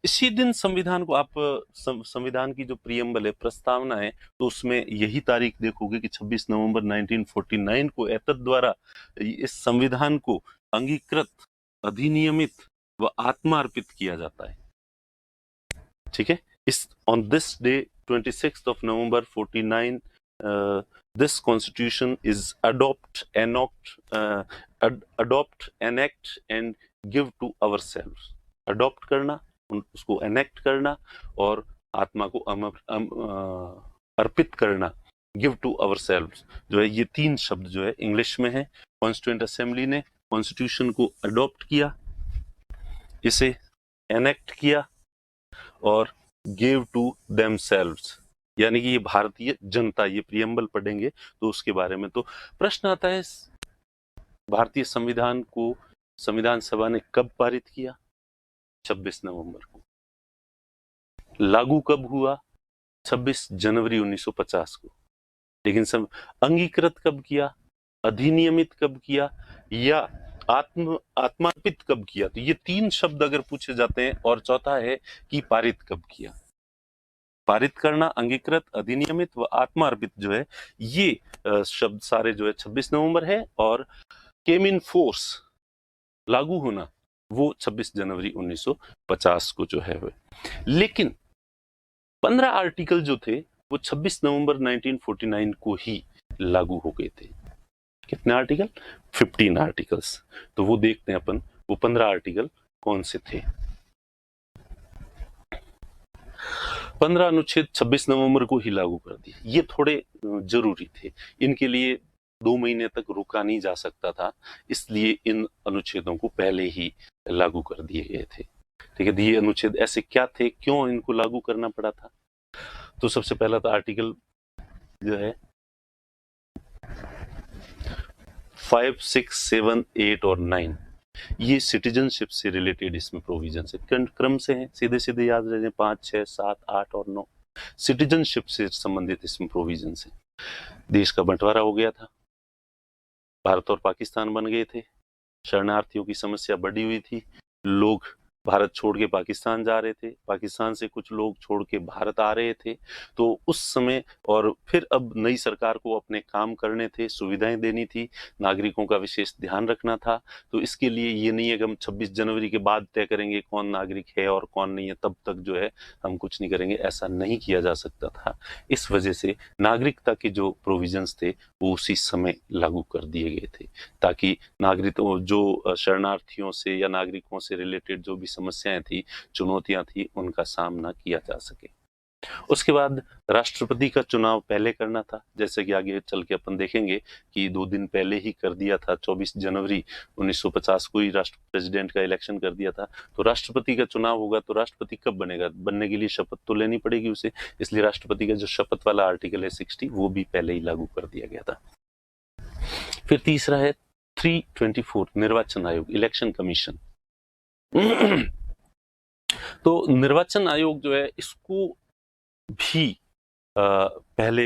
इसी दिन संविधान को आप संविधान की जो प्रियम्बल है, प्रस्तावना है, तो उसमें यही तारीख देखोगे कि 26 नवंबर 1949 को एतद द्वारा इस संविधान को अंगीकृत, अधिनियमित व आत्मार्पित किया जाता है। ठीक है, इस on this day 26 of November 49 This constitution is adopt, enact and give to ourselves. Adopt करना, उसको एनेक्ट करना और आत्मा को अर्पित करना, गिव टू अवर सेल्व्स, जो है ये तीन शब्द जो है इंग्लिश में है। कॉन्स्टिट्यूएंट असेंबली ने कॉन्स्टिट्यूशन को अडॉप्ट किया, इसे एनेक्ट किया और गिव टू देमसेल्व्स, यानी कि ये भारतीय जनता, ये प्रियम्बल पढ़ेंगे तो उसके बारे में। तो प्रश्न आता है, भारतीय संविधान को संविधान सभा ने कब पारित किया? 26 नवंबर को। लागू कब हुआ? 26 जनवरी 1950 को। लेकिन सब अंगीकृत कब किया, अधिनियमित कब किया या आत्मार्पित कब किया? तो ये तीन शब्द अगर पूछे जाते हैं। और चौथा है कि पारित कब किया। पारित करना, अंगीकृत, अधिनियमित व आत्मार्पित जो है ये शब्द सारे जो है 26 नवंबर है, और केम इन फोर्स, लागू होना, वो 26 जनवरी 1950 को जो है। लेकिन 15 आर्टिकल जो थे वो 26 नवंबर 1949 को ही लागू हो गए थे। कितने आर्टिकल? 15 आर्टिकल्स। तो वो देखते हैं अपन, वो 15 आर्टिकल कौन से थे। 15 अनुच्छेद 26 नवंबर को ही लागू कर दिए। ये थोड़े जरूरी थे, इनके लिए 2 महीने तक रुका नहीं जा सकता था, इसलिए इन अनुच्छेदों को पहले ही लागू कर दिए गए थे। ठीक है, ये अनुच्छेद ऐसे क्या थे, क्यों इनको लागू करना पड़ा था? तो सबसे पहला तो आर्टिकल जो है 5, 6, 7, 8 और 9, ये सिटीजनशिप से रिलेटेड इसमें प्रोविजन है। क्रम से हैं, सीधे सीधे याद रह जाए, 5, 6, 7, 8 और 9 सिटीजनशिप से संबंधित इसमें प्रोविजन है। देश का बंटवारा हो गया था, भारत और पाकिस्तान बन गए थे, शरणार्थियों की समस्या बढ़ी हुई थी, लोग भारत छोड़ के पाकिस्तान जा रहे थे, पाकिस्तान से कुछ लोग छोड़ के भारत आ रहे थे। तो उस समय, और फिर अब नई सरकार को अपने काम करने थे, सुविधाएं देनी थी, नागरिकों का विशेष ध्यान रखना था। तो इसके लिए ये नहीं है कि हम 26 जनवरी के बाद तय करेंगे कौन नागरिक है और कौन नहीं है, तब तक जो है हम कुछ नहीं करेंगे, ऐसा नहीं किया जा सकता था। इस वजह से नागरिकता के जो प्रोविजंस थे वो उसी समय लागू कर दिए गए थे, ताकि नागरिकों, जो शरणार्थियों से या नागरिकों से रिलेटेड जो भी समस्याएं थी, चुनौतियां थी, उनका सामना किया जा सके। उसके बाद राष्ट्रपति का चुनाव पहले करना था, जैसे कि आगे चल के अपन देखेंगे कि 2 दिन पहले ही कर दिया था, 24 जनवरी 1950 को ही प्रेसिडेंट का इलेक्शन कर दिया था। तो राष्ट्रपति का चुनाव होगा, तो राष्ट्रपति कब बनेगा? बनने के लिए शपथ तो लेनी पड़ेगी उसे, इसलिए राष्ट्रपति का जो शपथ वाला आर्टिकल है 60, वो भी पहले ही लागू कर दिया गया था। फिर तीसरा है 324 निर्वाचन आयोग, इलेक्शन कमीशन। तो निर्वाचन आयोग जो है, इसको भी पहले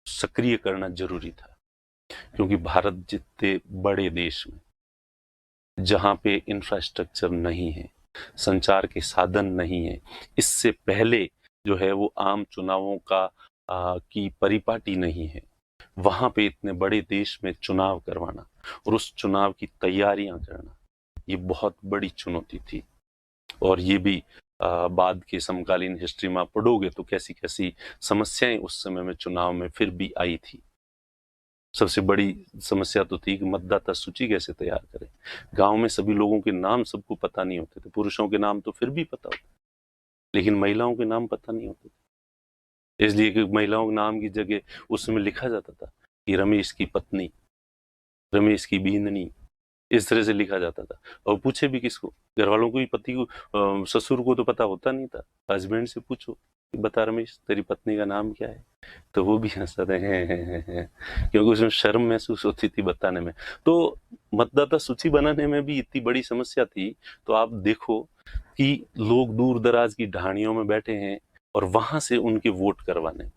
सक्रिय करना जरूरी था, क्योंकि भारत जितने बड़े देश में, जहां पे इंफ्रास्ट्रक्चर नहीं है, संचार के साधन नहीं है, इससे पहले जो है वो आम चुनावों की परिपाटी नहीं है, वहां पे इतने बड़े देश में चुनाव करवाना और उस चुनाव की तैयारियां करना, ये बहुत बड़ी चुनौती थी। और ये भी बाद के समकालीन हिस्ट्री में आप पढ़ोगे तो कैसी कैसी समस्याएं उस समय में चुनाव में फिर भी आई थी। सबसे बड़ी समस्या तो थी कि मतदाता सूची कैसे तैयार करें। गांव में सभी लोगों के नाम सबको पता नहीं होते थे, पुरुषों के नाम तो फिर भी पता होते, लेकिन महिलाओं के नाम पता नहीं होते थे। इसलिए कि महिलाओं के नाम की जगह उस समय लिखा जाता था कि रमेश की पत्नी, रमेश की बींदनी, इस तरह से लिखा जाता था। और पूछे भी किसको? घर वालों को ही, पति को, ससुर को तो पता होता नहीं था। हस्बैंड से पूछो कि बता रमेश तेरी पत्नी का नाम क्या है, तो वो भी हंसते हैं, क्योंकि उसमें शर्म महसूस होती थी बताने में। तो मतदाता सूची बनाने में भी इतनी बड़ी समस्या थी। तो आप देखो कि लोग दूर दराज की ढाणियों में बैठे हैं और वहां से उनके वोट करवाने,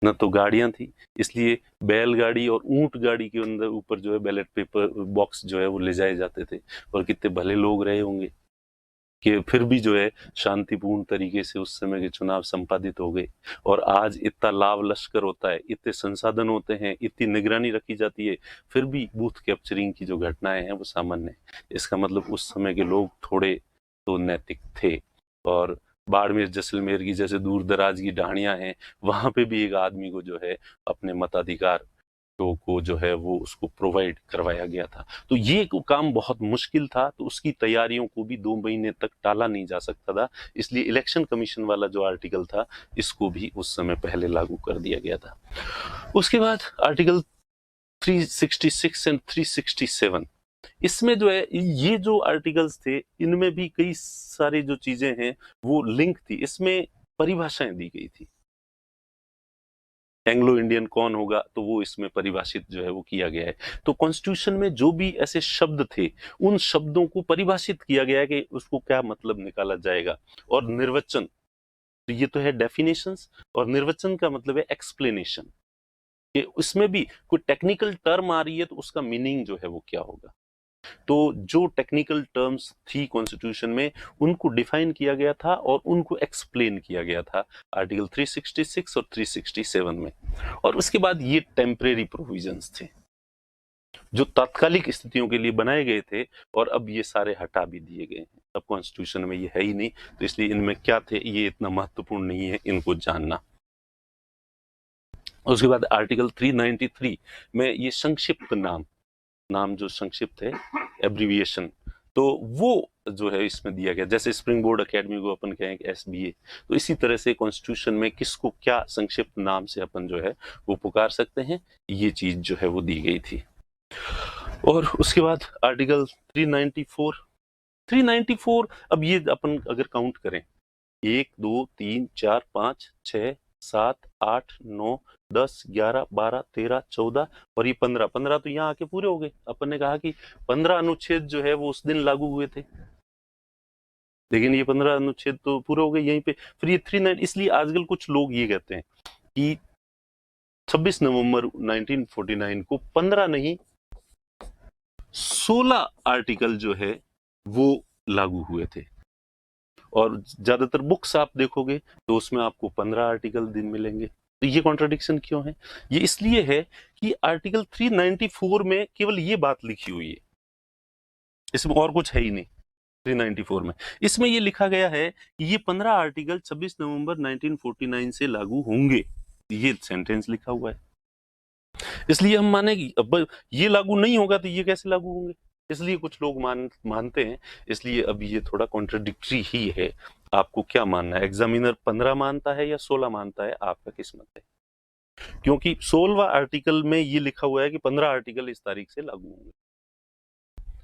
न तो गाड़ियां थी, इसलिए बैलगाड़ी और ऊंट गाड़ी के अंदर ऊपर जो है बैलेट पेपर बॉक्स जो है वो ले जाए जाते थे। और कितने भले लोग रहे होंगे कि फिर भी जो है शांतिपूर्ण तरीके से उस समय के चुनाव संपादित हो गए। और आज इतना लाभ लश्कर होता है, इतने संसाधन होते हैं, इतनी निगरानी रखी जाती है, फिर भी बूथ कैप्चरिंग की जो घटनाएं हैं वो सामान्य है। इसका मतलब उस समय के लोग थोड़े तो नैतिक थे और बाड़मेर जैसलमेर की जैसे दूर दराज की ढाणियां हैं, वहां पे भी एक आदमी को जो है अपने मताधिकार को जो है वो उसको प्रोवाइड करवाया गया था। तो ये काम बहुत मुश्किल था, तो उसकी तैयारियों को भी 2 महीने तक टाला नहीं जा सकता था, इसलिए इलेक्शन कमीशन वाला जो आर्टिकल था इसको भी उस समय पहले लागू कर दिया गया था। उसके बाद आर्टिकल 366 एंड 367, इसमें जो है ये जो आर्टिकल्स थे इनमें भी कई सारी जो चीजें हैं वो लिंक थी, इसमें परिभाषाएं दी गई थी। एंग्लो इंडियन कौन होगा तो वो इसमें परिभाषित जो है वो किया गया है। तो कॉन्स्टिट्यूशन में जो भी ऐसे शब्द थे उन शब्दों को परिभाषित किया गया है कि उसको क्या मतलब निकाला जाएगा। और निर्वचन, तो ये तो है डेफिनेशंस, और निर्वचन का मतलब है एक्सप्लेनेशन, कि उसमें भी कोई टेक्निकल टर्म आ रही है तो उसका मीनिंग जो है वो क्या होगा। तो जो टेक्निकल टर्म्स थी कॉन्स्टिट्यूशन में उनको डिफाइन किया गया था और उनको एक्सप्लेन किया गया था आर्टिकल 366 और 367 में। और उसके बाद ये टेम्परेरी प्रोविजंस थे जो तात्कालिक स्थितियों के लिए बनाए गए थे, और अब ये सारे हटा भी दिए गए हैं, अब कॉन्स्टिट्यूशन में ये है ही नहीं, तो इसलिए इनमें क्या थे ये इतना महत्वपूर्ण नहीं है इनको जानना। उसके बाद आर्टिकल 393 में ये संक्षिप्त नाम जो संक्षिप्त है, एब्रीविएशन, तो वो जो है इसमें दिया गया। जैसे स्प्रिंग बोर्ड एकेडमी को अपन कहें SBA, तो इसी तरह से कॉन्स्टिट्यूशन में किसको क्या संक्षिप्त नाम से अपन जो है वो पुकार सकते हैं, ये चीज जो है वो दी गई थी। और उसके बाद आर्टिकल 394, अब ये अपन अगर काउंट करें 1 2 3 4 5 6 7 8 9 10 11 12 13 14 और ये 15 तो यहाँ आके पूरे हो गए। अपन ने कहा कि 15 अनुच्छेद जो है वो उस दिन लागू हुए थे, लेकिन ये 15 अनुच्छेद तो पूरे हो गए यहीं पे। फिर ये 39, इसलिए आजकल कुछ लोग ये कहते हैं कि 26 नवंबर 1949 को 15 नहीं 16 आर्टिकल जो है वो लागू हुए थे। और ज्यादातर बुक्स आप देखोगे तो उसमें आपको 15 आर्टिकल दिन मिलेंगे। तो ये कॉन्ट्रडिक्शन क्यों है? ये इसलिए है कि आर्टिकल 394 में केवल ये बात लिखी हुई है, इसमें और कुछ है ही नहीं। 394 में इसमें ये लिखा गया है कि ये 15 आर्टिकल 26 नवंबर 1949 से लागू होंगे, ये सेंटेंस लिखा हुआ है। इसलिए हम माने कि अब ये लागू नहीं होगा तो ये कैसे लागू होंगे, इसलिए कुछ लोग मानते हैं। इसलिए अब ये थोड़ा कॉन्ट्रडिक्टरी ही है। आपको क्या मानना है? एग्जामिनर 15 मानता है या 16 मानता है, आपका किस्मत है। क्योंकि 16वां आर्टिकल में ये लिखा हुआ है कि 15 आर्टिकल इस तारीख से लागू होंगे,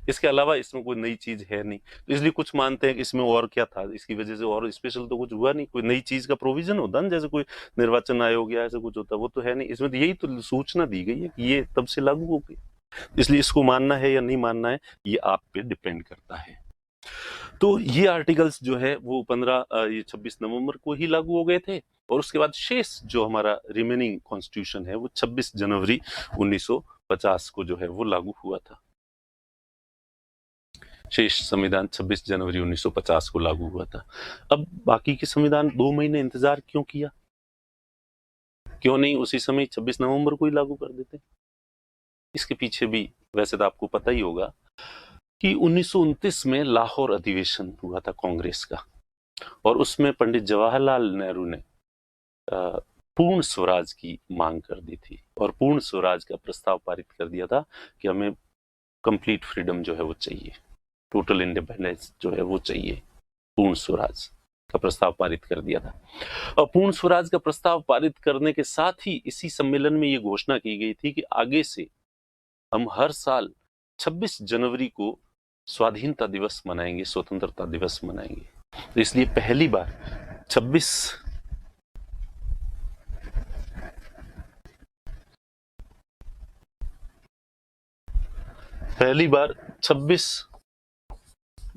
इसके अलावा इसमें कोई नई चीज है नहीं। तो इसलिए कुछ मानते हैं कि इसमें और क्या था, इसकी वजह से और स्पेशल तो कुछ हुआ नहीं, कोई नई चीज का प्रोविजन होता ना, जैसे कोई निर्वाचन आयोग या ऐसा कुछ होता, वो तो है नहीं। इसमें तो यही तो सूचना दी गई है कि ये तब से लागू हो गई, इसलिए इसको मानना है या नहीं मानना है ये आप पे डिपेंड करता है। तो ये आर्टिकल्स जो है वो 26 नवंबर को ही लागू हो गए थे, और उसके बाद शेष जो हमारा रिमेनिंग कॉन्स्टिट्यूशन है वो 26 जनवरी 1950 को जो है वो लागू हुआ था। शेष संविधान 26 जनवरी 1950 को लागू हुआ था। अब बाकी के संविधान 2 महीने इंतजार क्यों किया? क्यों नहीं उसी समय 26 नवंबर को ही लागू कर देते? इसके पीछे भी वैसे तो आपको पता ही होगा कि 1929 में लाहौर अधिवेशन हुआ था कांग्रेस का, और उसमें पंडित जवाहरलाल नेहरू ने पूर्ण स्वराज की मांग कर दी थी, और पूर्ण स्वराज का प्रस्ताव पारित कर दिया था कि हमें कंप्लीट फ्रीडम जो है वो चाहिए, टोटल इंडिपेंडेंस जो है वो चाहिए। पूर्ण स्वराज का प्रस्ताव पारित कर दिया था, और पूर्ण स्वराज का प्रस्ताव पारित करने के साथ ही इसी सम्मेलन में ये घोषणा की गई थी कि आगे से हम हर साल 26 जनवरी को स्वाधीनता दिवस मनाएंगे, स्वतंत्रता दिवस मनाएंगे। तो इसलिए पहली बार 26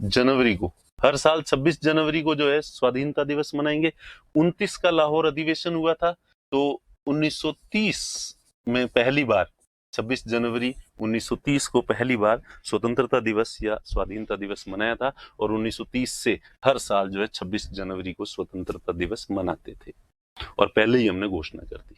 जनवरी को, हर साल 26 जनवरी को जो है स्वाधीनता दिवस मनाएंगे। 29 का लाहौर अधिवेशन हुआ था, तो 1930 में पहली बार 26 जनवरी 1930 को पहली बार स्वतंत्रता दिवस या स्वाधीनता दिवस मनाया था, और 1930 से हर साल जो है 26 जनवरी को स्वतंत्रता दिवस मनाते थे। और पहले ही हमने घोषणा कर दी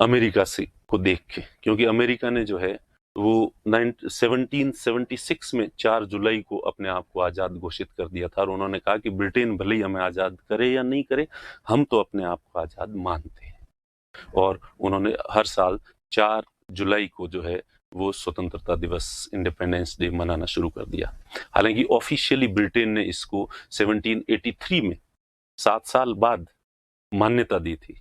अमेरिका से को देख के, क्योंकि अमेरिका ने जो है वो 1776 में 4 जुलाई को अपने आप को आज़ाद घोषित कर दिया था और उन्होंने कहा कि ब्रिटेन भले ही हमें आज़ाद करे या नहीं करे, हम तो अपने आप को आज़ाद मानते हैं। और उन्होंने हर साल 4 जुलाई को जो है वो स्वतंत्रता दिवस, इंडिपेंडेंस डे मनाना शुरू कर दिया। हालांकि ऑफिशियली ब्रिटेन ने इसको 1783 में 7 साल बाद मान्यता दी थी,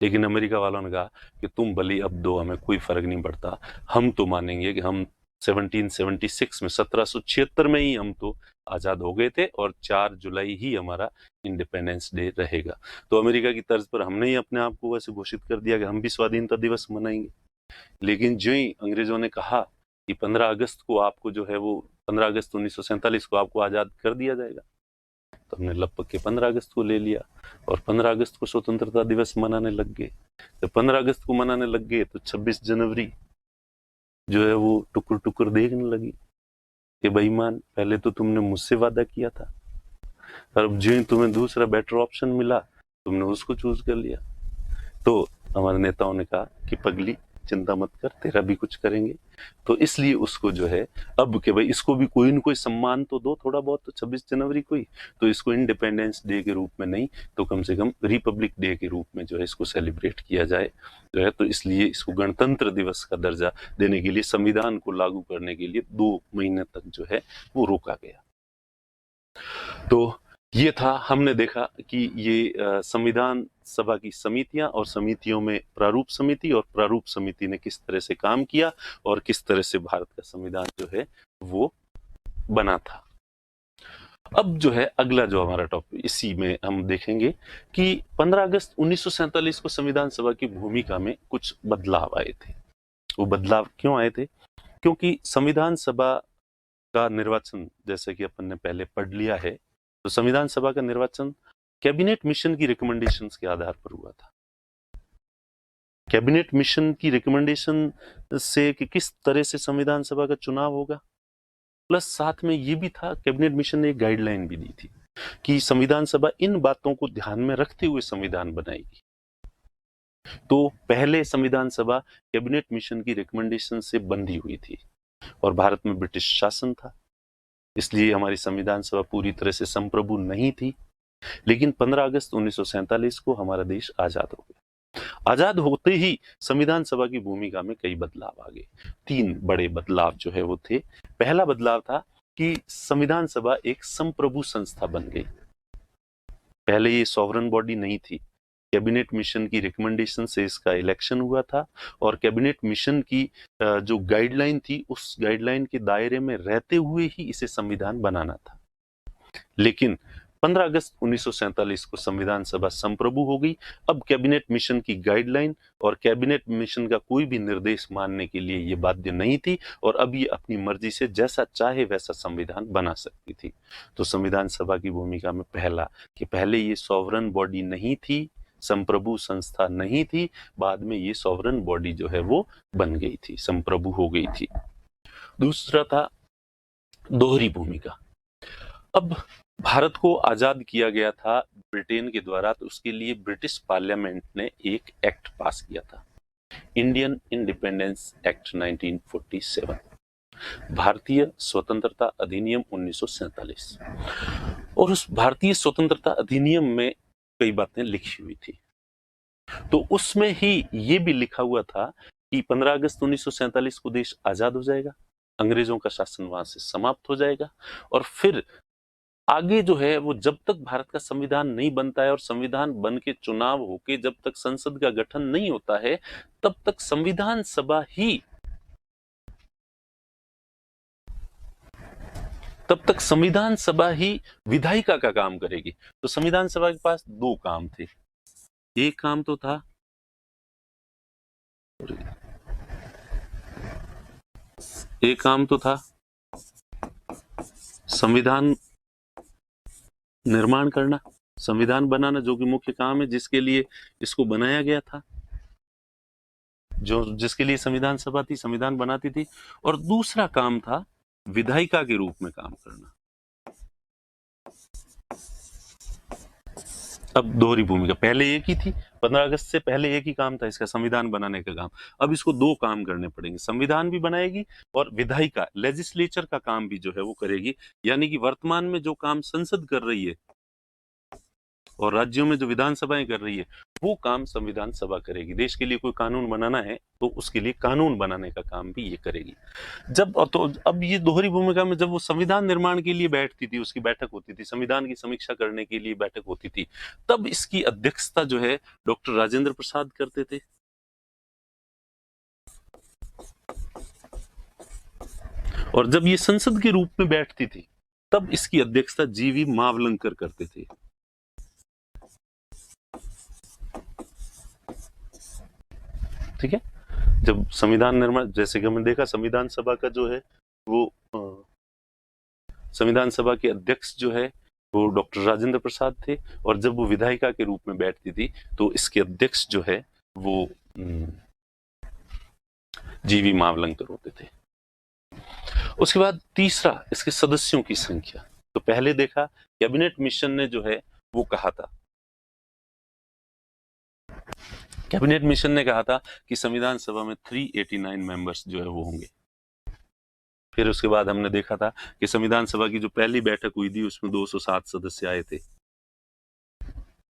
लेकिन अमेरिका वालों ने कहा कि तुम बलि अब दो, हमें कोई फर्क नहीं पड़ता, हम तो मानेंगे कि हम 1776 में 1776 में ही हम तो आज़ाद हो गए थे और 4 जुलाई ही हमारा इंडिपेंडेंस डे रहेगा। तो अमेरिका की तर्ज पर हमने ही अपने आप को वैसे घोषित कर दिया कि हम भी स्वाधीनता दिवस मनाएंगे। लेकिन जो ही अंग्रेजों ने कहा कि 15 अगस्त को आपको जो है वो 15 अगस्त 1947 को आपको आज़ाद कर दिया जाएगा, तो हमने लपक के 15 अगस्त को ले लिया और 15 अगस्त को स्वतंत्रता दिवस मनाने लग गए। जब 15 अगस्त को मनाने लग गए तो 26 जनवरी जो है वो टुकुर टुकुर देखने लगी कि बेईमान, पहले तो तुमने मुझसे वादा किया था और अब जो ही तुम्हें दूसरा बेटर ऑप्शन मिला तुमने उसको चूज कर लिया। तो हमारे नेताओं ने कहा कि पगली चिंता मत कर, तेरा भी कुछ करेंगे। तो इसलिए उसको जो है अब कि भाई इसको भी कोई न कोई सम्मान तो दो थोड़ा बहुत, तो 26 जनवरी को ही, तो इसको इंडिपेंडेंस डे के रूप में नहीं तो कम से कम रिपब्लिक डे के रूप में जो है इसको सेलिब्रेट किया जाए जो है। तो इसलिए इसको गणतंत्र दिवस का दर्जा देने के लिए, संविधान को लागू करने के लिए 2 महीने तक जो है वो रोका गया। तो ये था, हमने देखा कि ये संविधान सभा की समितियां और समितियों में प्रारूप समिति और प्रारूप समिति ने किस तरह से काम किया और किस तरह से भारत का संविधान जो है वो बना था। अब जो है अगला जो हमारा टॉपिक, इसी में हम देखेंगे कि 15 अगस्त 1947 को संविधान सभा की भूमिका में कुछ बदलाव आए थे। वो बदलाव क्यों आए थे? क्योंकि संविधान सभा का निर्वाचन, जैसे कि अपन ने पहले पढ़ लिया है, तो संविधान सभा का निर्वाचन कैबिनेट मिशन की रिकमेंडेशंस के आधार पर हुआ था। कैबिनेट मिशन की रिकमेंडेशन से कि किस तरह से संविधान सभा का चुनाव होगा, प्लस साथ में ये भी था, कैबिनेट मिशन ने एक गाइडलाइन भी दी थी कि संविधान सभा इन बातों को ध्यान में रखते हुए संविधान बनाएगी। तो पहले संविधान सभा कैबिनेट मिशन की रिकमेंडेशन से बंधी हुई थी और भारत में ब्रिटिश शासन था, इसलिए हमारी संविधान सभा पूरी तरह से संप्रभु नहीं थी। लेकिन 15 अगस्त 1947 को हमारा देश आजाद हो गया। आजाद होते ही संविधान सभा की भूमिका में कई बदलाव आ गए। 3 बड़े बदलाव जो है वो थे। पहला बदलाव था कि संविधान सभा एक संप्रभु संस्था बन गई। पहले ये सॉवरन बॉडी नहीं थी। कैबिनेट मिशन की रिकमेंडेशन से इसका इलेक्शन हुआ था और कैबिनेट मिशन की जो गाइडलाइन थी उस गाइडलाइन के दायरे में रहते हुए ही इसे संविधान बनाना था। लेकिन 15 अगस्त 1947 को संविधान सभा संप्रभु हो गई। अब कैबिनेट मिशन की गाइडलाइन और कैबिनेट मिशन का कोई भी निर्देश मानने के लिए ये बाध्य नहीं थी और अब ये अपनी मर्जी से जैसा चाहे वैसा संविधान बना सकती थी। तो संविधान सभा की भूमिका में पहला कि पहले ये सॉवरन बॉडी नहीं थी, संप्रभु संस्था नहीं थी, बाद में ये सॉवरन बॉडी जो है वो बन गई थी, संप्रभु हो गई थी। दूसरा था दोहरी भूमिका। अब भारत को आजाद किया गया था ब्रिटेन के द्वारा, तो उसके लिए ब्रिटिश पार्लियामेंट ने एक एक्ट पास किया था, इंडियन इंडिपेंडेंस एक्ट 1947, भारतीय स्वतंत्रता अधिनियम 1947। और उस भारतीय स्वतंत्रता अधिनियम में कई बातें लिखी हुई थी। तो उसमें ही ये भी लिखा हुआ था कि 15 अगस्त 1947 को देश आजाद हो जाएगा, अंग्रेजों का शासन वहां से समाप्त हो जाएगा और फिर आगे जो है वो जब तक भारत का संविधान नहीं बनता है और संविधान बन के चुनाव होके जब तक संसद का गठन नहीं होता है तब तक संविधान सभा ही विधायिका का काम करेगी। तो संविधान सभा के पास 2 काम थे। एक काम तो था संविधान निर्माण करना, संविधान बनाना, जो कि मुख्य काम है जिसके लिए इसको बनाया गया था, जो जिसके लिए संविधान सभा थी, संविधान बनाती थी। और दूसरा काम था विधायिका के रूप में काम करना। अब दोहरी भूमिका, पहले एक ही थी, 15 अगस्त से पहले एक ही काम था इसका, संविधान बनाने का काम। अब इसको दो काम करने पड़ेंगे, संविधान भी बनाएगी और विधायिका लेजिस्लेचर का काम भी जो है वो करेगी। यानी कि वर्तमान में जो काम संसद कर रही है और राज्यों में जो विधानसभाएं कर रही है, वो काम संविधान सभा करेगी। देश के लिए कोई कानून बनाना है तो उसके लिए कानून बनाने का काम भी ये करेगी। तो अब ये दोहरी भूमिका में जब वो संविधान निर्माण के लिए बैठती थी, उसकी बैठक होती थी, संविधान की समीक्षा करने के लिए बैठक होती थी, तब इसकी अध्यक्षता जो है डॉक्टर राजेंद्र प्रसाद करते थे। और जब ये संसद के रूप में बैठती थी, तब इसकी अध्यक्षता जीवी मावलंकर करते थे। ठीक है, जब संविधान निर्माण, जैसे कि हमने देखा, संविधान सभा का जो है वो संविधान सभा के अध्यक्ष जो है वो डॉक्टर राजेंद्र प्रसाद थे, और जब वो विधायिका के रूप में बैठती थी तो इसके अध्यक्ष जो है वो जीवी मावलंकर होते थे। उसके बाद तीसरा, इसके सदस्यों की संख्या। तो पहले देखा, कैबिनेट मिशन ने जो है वो कहा था, कैबिनेट मिशन ने कहा था कि संविधान सभा में 389 मेंबर्स जो है वो होंगे। फिर उसके बाद हमने देखा था कि संविधान सभा की जो पहली बैठक हुई थी उसमें 207 सदस्य आए थे,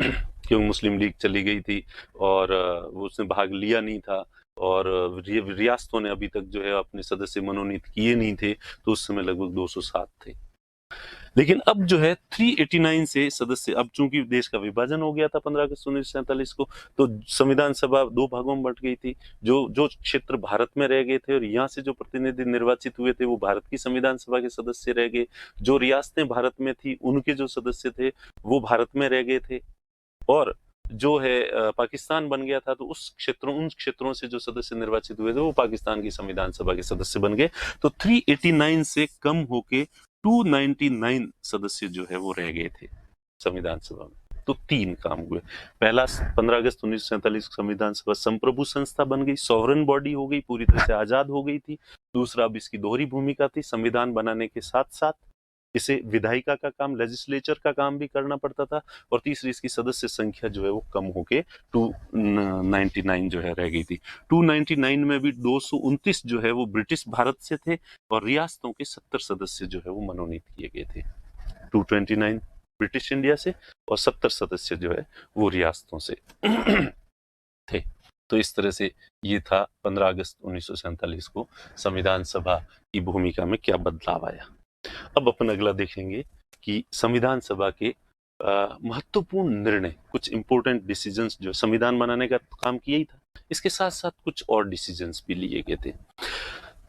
क्योंकि मुस्लिम लीग चली गई थी और वो उसने भाग लिया नहीं था, और रियासतों ने अभी तक जो है अपने सदस्य मनोनीत किए नहीं थे, तो उस समय लगभग 207 थे। लेकिन अब जो है 389 से सदस्य, अब चूंकि देश का विभाजन हो गया था 15 अगस्त 1947 को, तो संविधान सभा दो भागों में बंट गई थी। जो जो क्षेत्र भारत में रह गए थे और यहाँ से जो प्रतिनिधि निर्वाचित हुए थे वो भारत की संविधान सभा के सदस्य रह गए। जो रियासतें भारत में थी उनके जो सदस्य थे वो भारत में रह गए थे, और जो है पाकिस्तान बन गया था तो उन क्षेत्रों से जो सदस्य निर्वाचित हुए थे वो पाकिस्तान की संविधान सभा के सदस्य बन गए। तो 389 से कम होके 299 सदस्य जो है वो रह गए थे संविधान सभा में। तो तीन काम हुए। पहला, 15 अगस्त 1947 संविधान सभा संप्रभु संस्था बन गई, सॉवरन बॉडी हो गई, पूरी तरह से आजाद हो गई थी। दूसरा, अब इसकी दोहरी भूमिका थी, संविधान बनाने के साथ साथ इसे विधायिका का काम, लेजिस्लेचर का काम भी करना पड़ता था। और तीसरी, इसकी सदस्य संख्या जो है वो कम होके 299 जो है रह गई थी। 299 में भी 229 जो है वो ब्रिटिश भारत से थे, और रियासतों के 70 सदस्य जो है वो मनोनीत किए गए थे। 229 ब्रिटिश इंडिया से और 70 सदस्य जो है वो रियासतों से थे। तो इस तरह से ये था 15 अगस्त 1947 को संविधान सभा की भूमिका में क्या बदलाव आया। अब अपन अगला देखेंगे कि संविधान सभा के महत्वपूर्ण निर्णय, कुछ इंपॉर्टेंट डिसीजंस जो संविधान बनाने का काम किया ही था, इसके साथ साथ कुछ और डिसीजंस भी लिए गए थे।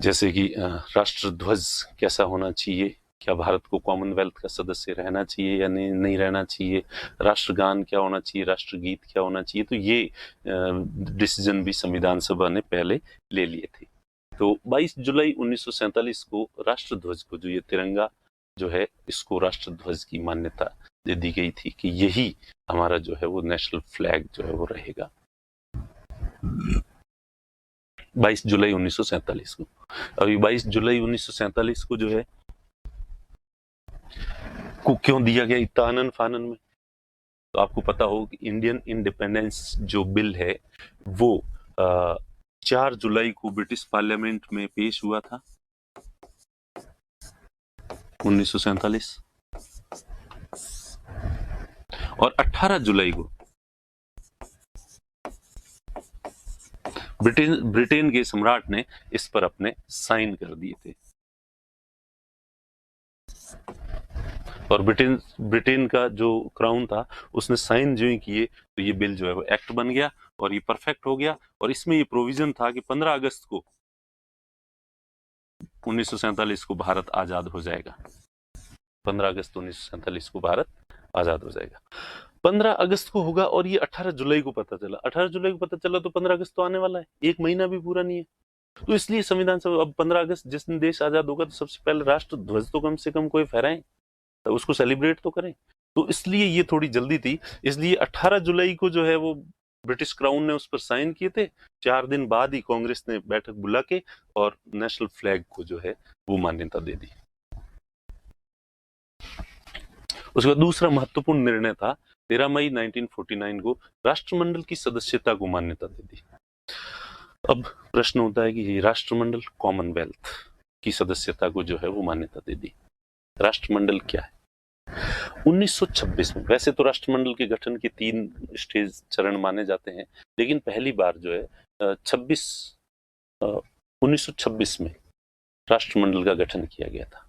जैसे कि राष्ट्रध्वज कैसा होना चाहिए, क्या भारत को कॉमनवेल्थ का सदस्य रहना चाहिए या नहीं रहना चाहिए, राष्ट्रगान क्या होना चाहिए, राष्ट्रगीत क्या होना चाहिए। तो ये डिसीजन भी संविधान सभा ने पहले ले लिए थे। तो 22 जुलाई 1947 को राष्ट्रध्वज को, जो ये तिरंगा जो है, इसको राष्ट्रध्वज की मान्यता दे दी गई थी कि यही हमारा जो है वो नेशनल फ्लैग जो है वो रहेगा। 22 जुलाई 1947 को। अभी 22 जुलाई 1947 को जो है को क्यों दिया गया इतना आनन फानन में, तो आपको पता हो कि इंडियन इंडिपेंडेंस जो बिल है वो 4 जुलाई को ब्रिटिश पार्लियामेंट में पेश हुआ था 1947, और 18 जुलाई को ब्रिटेन के सम्राट ने इस पर अपने साइन कर दिए थे। और ब्रिटेन का जो क्राउन था उसने साइन जो ही किए, तो ये बिल जो है वो एक्ट बन गया और ये परफेक्ट हो गया। और इसमें ये प्रोविजन था कि 15 अगस्त को 1947 को भारत आजाद हो जाएगा। 15 अगस्त 1947 को भारत आजाद हो जाएगा। 15 अगस्त को होगा और ये 18 जुलाई को पता चला। 18 जुलाई को पता चला तो 15 अगस्त तो आने वाला है, एक महीना भी पूरा नहीं है। तो इसलिए संविधान सभा, अब 15 अगस्त जिस दिन देश आजाद होगा तो सबसे पहले राष्ट्र ध्वज तो कम से कम कोई फहराएं, तो उसको सेलिब्रेट तो करें। तो इसलिए ये थोड़ी जल्दी थी, इसलिए 18 जुलाई को जो है वो ब्रिटिश क्राउन ने उस पर साइन किए थे। 4 दिन बाद ही कांग्रेस ने बैठक बुला के और नेशनल फ्लैग को जो है वो मान्यता दे दी। उसके बाद दूसरा महत्वपूर्ण निर्णय था 13 मई 1949 को राष्ट्रमंडल की सदस्यता को मान्यता दे दी। अब प्रश्न होता है कि ये राष्ट्रमंडल कॉमनवेल्थ की सदस्यता को जो है वो मान्यता दे दी। राष्ट्रमंडल क्या है? 1926 में, वैसे तो राष्ट्रमंडल के गठन के 3 स्टेज चरण माने जाते हैं, लेकिन पहली बार जो है 1926 में राष्ट्रमंडल का गठन किया गया था।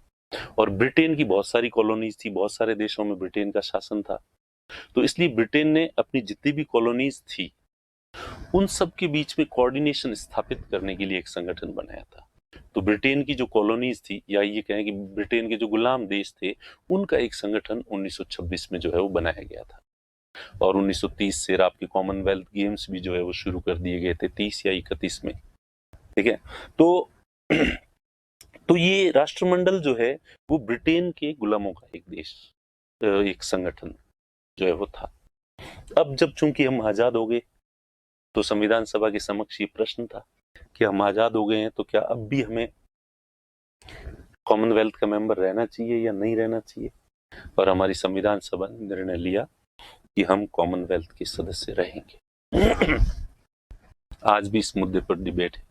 और ब्रिटेन की बहुत सारी कॉलोनीज थी, बहुत सारे देशों में ब्रिटेन का शासन था, तो इसलिए ब्रिटेन ने अपनी जितनी भी कॉलोनीज थी उन सब के बीच में कोऑर्डिनेशन स्थापित करने के लिए एक संगठन बनाया था। तो ब्रिटेन की जो कॉलोनीज थी, या ये कहें कि ब्रिटेन के जो गुलाम देश थे, उनका एक संगठन 1926 में जो है वो बनाया गया था। और 1930 से आपके कॉमनवेल्थ गेम्स भी जो है वो शुरू कर दिए गए थे, 30 या 31 में। ठीक है, तो ये राष्ट्रमंडल जो है वो ब्रिटेन के गुलामों का एक देश, एक संगठन जो है वो था। अब जब चूंकि हम आजाद हो गए, तो संविधान सभा के समक्ष ये प्रश्न था कि हम आजाद हो गए हैं, तो क्या अब भी हमें कॉमनवेल्थ का मेंबर रहना चाहिए या नहीं रहना चाहिए? और हमारी संविधान सभा ने निर्णय लिया कि हम कॉमनवेल्थ के सदस्य रहेंगे। आज भी इस मुद्दे पर डिबेट है